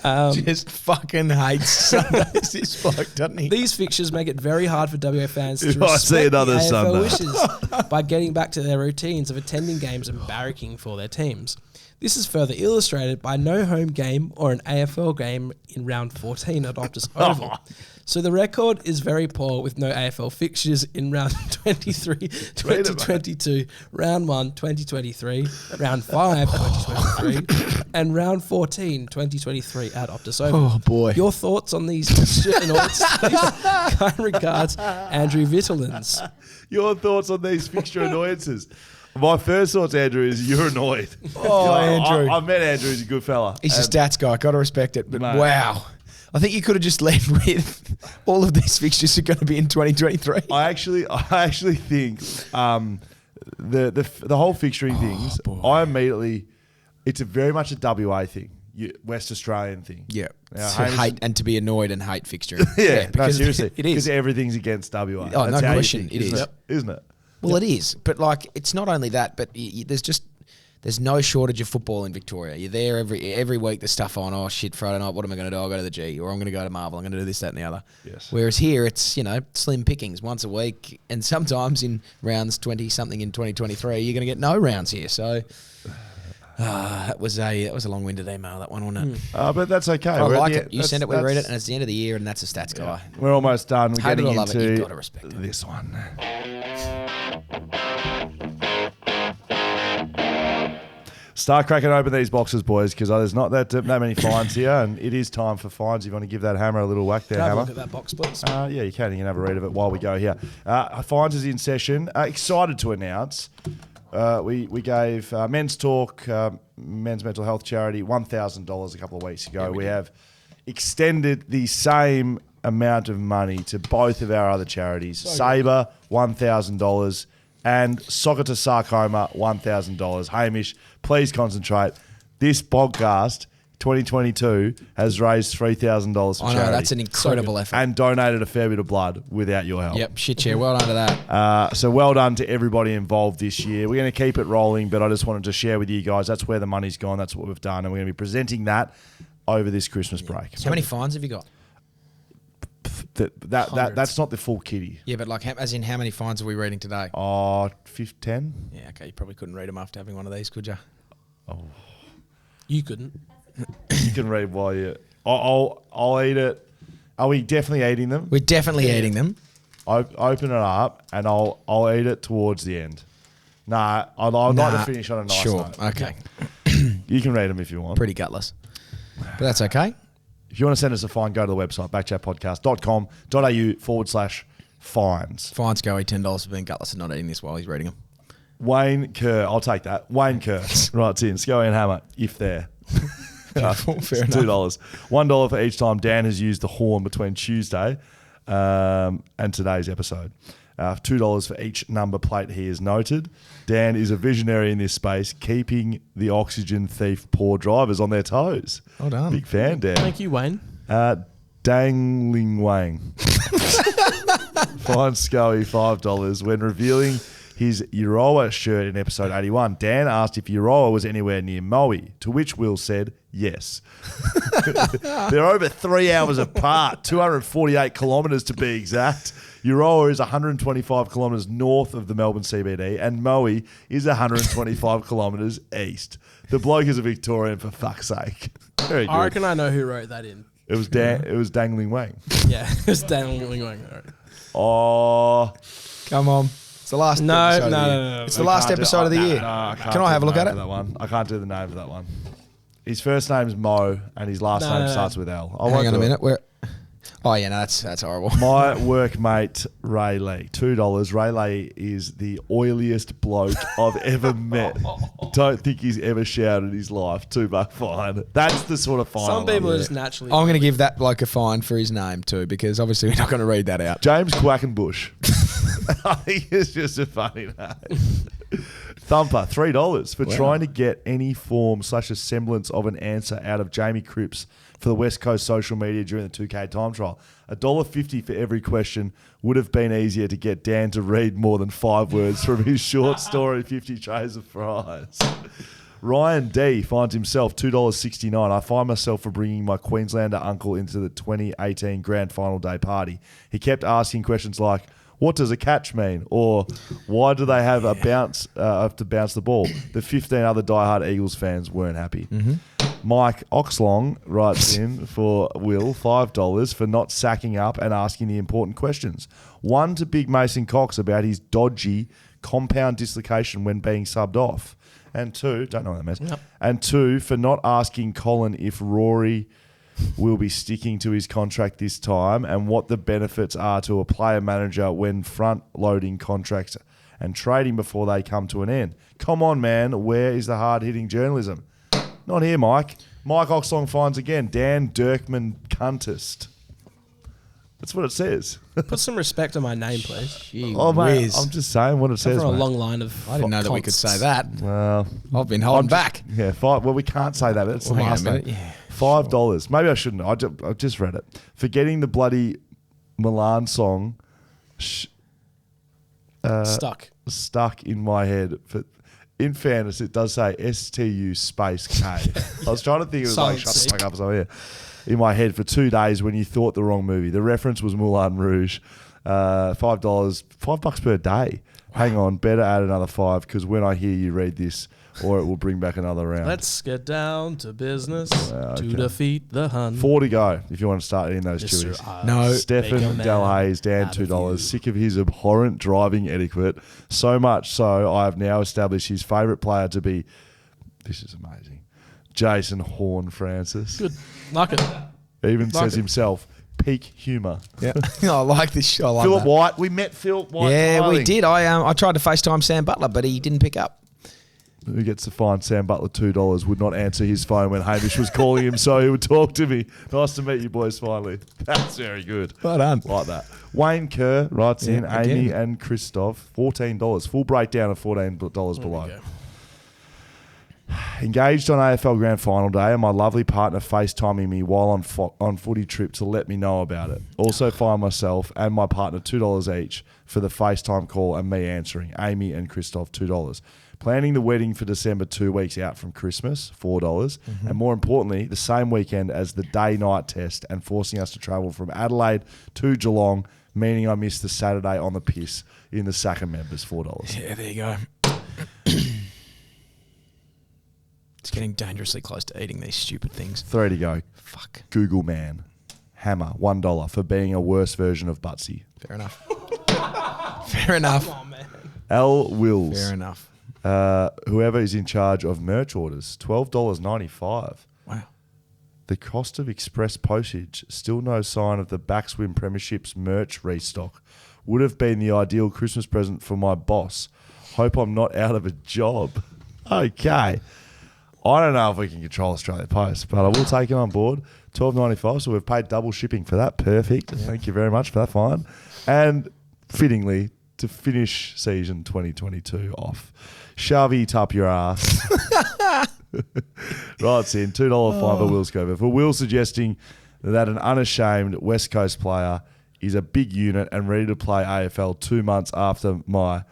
Just fucking hates Sundays, this bloke, doesn't he? These fixtures make it very hard for WA fans to If I see respect the another AFL Sunday. wishes by getting back to their routines of attending games and barracking for their teams. This is further illustrated by no home game or an AFL game in round 14 at Optus Oval. So the record is very poor with no AFL fixtures in round 23, 2022, round 1, 2023, round 5, 2023, and round 14, 2023 at Optus Oval. Oh, boy. Your thoughts on these fixture annoyances, please? Kind regards, Andrew Vittelins. Your thoughts on these fixture annoyances? My first thoughts, Andrew, is you're annoyed. Oh, Andrew. I met Andrew. He's a good fella. He's a stats guy. Got to respect it. But Mate. wow. I think you could have just led with all of these fixtures are going to be in 2023. I actually think the whole fixturing things. I immediately, it's very much a WA thing, West Australian thing. Yeah. Now, To hate and to be annoyed and hate fixturing. No, seriously, it is. because everything's against WA. Oh, That's no how you question, think, it is. isn't it? Well, it is. But like, it's not only that, but there's no shortage of football in Victoria. You're there every week. There's stuff on. Oh shit, Friday night. What am I going to do? I'll go to the G, or I'm going to go to Marvel. I'm going to do this, that, and the other. Yes. Whereas here, it's slim pickings once a week, and sometimes in rounds 20 something in 2023, you're going to get no rounds here. So that was a long-winded email, that one, wasn't it? But that's okay. I like it. You send it, we read it, and it's the end of the year, and that's a stats guy. We're almost done. We're Hate it getting or love it, into you've got to respect it. this one. Start cracking open these boxes, boys, because there's not that many fines here, and it is time for fines. If you want to give that hammer a little whack there, Can I have a Hammer. look at that box, please? Yeah, you can. You can have a read of it while we go here. Fines is in session. Excited to announce we gave Men's Talk, Men's Mental Health Charity, $1,000 a couple of weeks ago. We have extended the same amount of money to both of our other charities. Sabre, $1,000, and Soccer to Sarcoma, $1,000. Hamish, please concentrate. This podcast, 2022, has raised $3,000 for I charity. know, that's an incredible effort. And donated a fair bit of blood without your help. Yep, shit, yeah, well done to that. So well done to everybody involved this year. We're going to keep it rolling, but I just wanted to share with you guys, that's where the money's gone, that's what we've done, and we're going to be presenting that over this Christmas break. How many fines have you got? That's not the full kitty. Yeah, but like, as in how many fines are we reading today? Oh, 10. Yeah, okay. You probably couldn't read them after having one of these, could you? You couldn't. You can read while you. I'll eat it. Are we definitely eating them? We're definitely eating them. Open it up and I'll eat it towards the end. Nah, I'd like to finish on a nice note. Okay. You can read them if you want. Pretty gutless. But that's okay. If you want to send us a fine, go to the website, backchatpodcast.com.au/fines. Fines Goey, $10 for being gutless and not eating this while he's reading them. Wayne Kerr, I'll take that. Wayne Kerr writes in, Scully and Hammer, if they're. Fair $2. $1 for each time Dan has used the horn between Tuesday and today's episode. $2 for each number plate he has noted. Dan is a visionary in this space, keeping the oxygen thief poor drivers on their toes. Well done. Big fan, Dan. Thank you, Wayne. Dangling Wang. Fine Scully $5 when revealing his Euroa shirt in episode 81. Dan asked if Euroa was anywhere near Maui, to which Will said yes. They're over 3 hours apart, 248 kilometres to be exact. Euroa is 125 kilometres north of the Melbourne CBD, and Maui is 125 kilometres east. The bloke is a Victorian, for fuck's sake. Very good. I reckon I know who wrote that in. It was Dangling Wang. Yeah, it's Dangling Wang. Oh, Come on. It's the last episode of the year. No. It's the last episode of the year. Can I have a look at it? That one. I can't do the name of that one. His first name's Mo, and his last name starts with L. Hang on a minute. Oh, yeah, no, that's horrible. My workmate, Ray Lee, $2. Ray Lee is the oiliest bloke I've ever met. Don't think he's ever shouted in his life. $2 fine. That's the sort of fine. Some people are just naturally. I'm going to give that bloke a fine for his name too, because obviously we're not going to read that out. James Quackenbush. I think it's just a funny name. Thumper, $3 for trying to get any form / a semblance of an answer out of Jamie Cripps for the West Coast social media during the 2K time trial. $1.50 for every question would have been easier to get Dan to read more than 5 words from his short story, 50 Trays of Fries. Ryan D finds himself $2.69. I find myself for bringing my Queenslander uncle into the 2018 Grand Final Day party. He kept asking questions like, what does a catch mean? Or why do they have to bounce the ball? The 15 other diehard Eagles fans weren't happy. Mm-hmm. Mike Oxlong writes in for Will $5 for not sacking up and asking the important questions. 1 to Big Mason Cox about his dodgy compound dislocation when being subbed off. And 2, don't know what that means. Yep. And 2 for not asking Colin if Rory will be sticking to his contract this time and what the benefits are to a player manager when front-loading contracts and trading before they come to an end. Come on, man. Where is the hard-hitting journalism? Not here, Mike. Mike Oxlong finds again. Dan Dirkman Cuntist. That's what it says. Put some respect on my name, please. Gee Oh, mate, whiz. I'm just saying what it says, For a mate. long line of. I didn't know that we could say that. Well, I've been holding back. Yeah, 5. Well, we can't say that. That's the Hang on a last minute. name. Yeah, $5. Maybe I shouldn't. I just read it. Forgetting the bloody Milan song stuck in my head. In fairness, it does say STU space K. I was trying to think it was like, shut the fuck up, so here. In my head for 2 days when you thought the wrong movie. The reference was Moulin Rouge. $5, $5 per day. Hang on, better add another 5 because when I hear you read this, or it will bring back another round. Let's get down to business to defeat the Hun. 4 to go if you want to start eating those chewies. No. Stefan Delhayes, Dan $2. Sick of his abhorrent driving etiquette. So much so, I have now established his favourite player to be, this is amazing, Jason Horne-Francis. Good. Like it. Even says himself, peak humour. Yeah, I like this. I like Philip that. White, we met Philip White. Yeah, Darling. we did. I tried to FaceTime Sam Butler, but he didn't pick up. Who gets to fine Sam Butler $2 would not answer his phone when Hamish was calling him, so he would talk to me. Nice to meet you boys finally. That's very good. Well done. Like that. Wayne Kerr writes in, again. Amy and Christoph, $14. Full breakdown of $14 below. Engaged on AFL Grand Final day, and my lovely partner FaceTiming me while on footy trip to let me know about it. Also find myself and my partner $2 each for the FaceTime call and me answering. Amy and Christoph $2. Planning the wedding for December 2 weeks out from Christmas, $4. And more importantly, the same weekend as the day-night test and forcing us to travel from Adelaide to Geelong, meaning I missed the Saturday on the piss in the Sutton members, $4. Yeah, there you go. It's getting dangerously close to eating these stupid things. 3 to go. Fuck. Google Man. Hammer, $1 for being a worse version of Butsy. Fair enough. Fair enough. Oh, man. L. Wills. Fair enough. Whoever is in charge of merch orders, $12.95. Wow. The cost of express postage, still no sign of the Backswim Premierships merch restock. Would have been the ideal Christmas present for my boss. Hope I'm not out of a job. Okay. I don't know if we can control Australia Post, but I will take it on board. $12.95, so we've paid double shipping for that. Perfect. Yeah. Thank you very much for that fine. And fittingly, to finish season 2022 off, Shavy Tup Your Ass. Writes in $2 fine for Will Schofield. For Will suggesting that an unashamed West Coast player is a big unit and ready to play AFL 2 months after my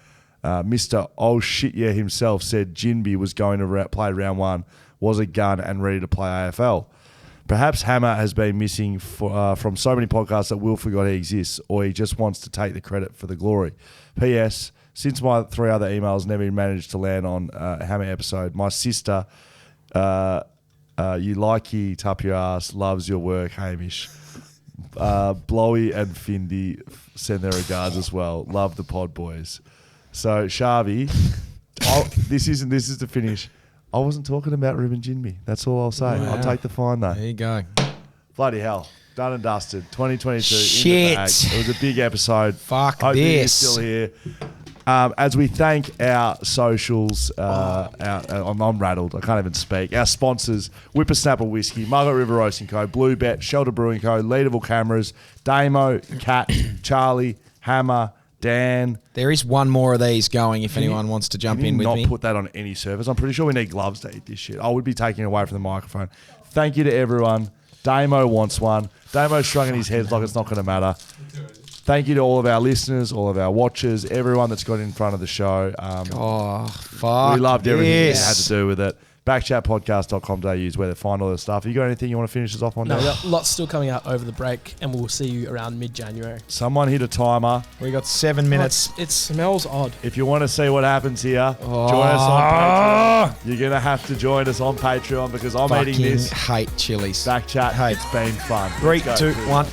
Mr. Oh shit yeah himself said Jinby was going to play round 1, was a gun and ready to play AFL. Perhaps Hammer has been missing from so many podcasts that Will forgot he exists, or he just wants to take the credit for the glory. P.S. Since my 3 other emails never managed to land on a Hammer episode, my sister, you like he tup your ass, loves your work, Hamish. Blowy and Findy send their regards as well. Love the pod boys. So Shavi, this is to finish. I wasn't talking about Ruben Jinby. That's all I'll say. Wow. I'll take the fine though. There you go. Bloody hell. Done and dusted. 2022 Shit. in the bag. It was a big episode. Fuck Hope this. you're still here. As we thank our socials, I'm rattled. I can't even speak. Our sponsors, Whippersnapper Whiskey, Margaret River Roasting Co., Blue Bet, Shelter Brewing Co., Leaderville Cameras, Damo, Kat, Charlie, Hammer, Dan. There is one more of these going if anyone wants to jump in with me. Not put that on any service. I'm pretty sure we need gloves to eat this shit. I would be taking it away from the microphone. Thank you to everyone. Damo wants one. Damo's shrugging his head like it's not going to matter. Thank you to all of our listeners, all of our watchers, everyone that's got in front of the show. Fuck. We loved everything that had to do with it. BackChatPodcast.com.au is where they find all this stuff. You got anything you want to finish us off on? No, lots still coming out over the break, and we'll see you around mid-January. Someone hit a timer. We got 7 minutes. It smells odd. If you want to see what happens here, join us on Patreon. You're going to have to join us on Patreon because I'm eating this. Hate chilies. BackChat. It's been fun. 3, Let's 2, go. 1.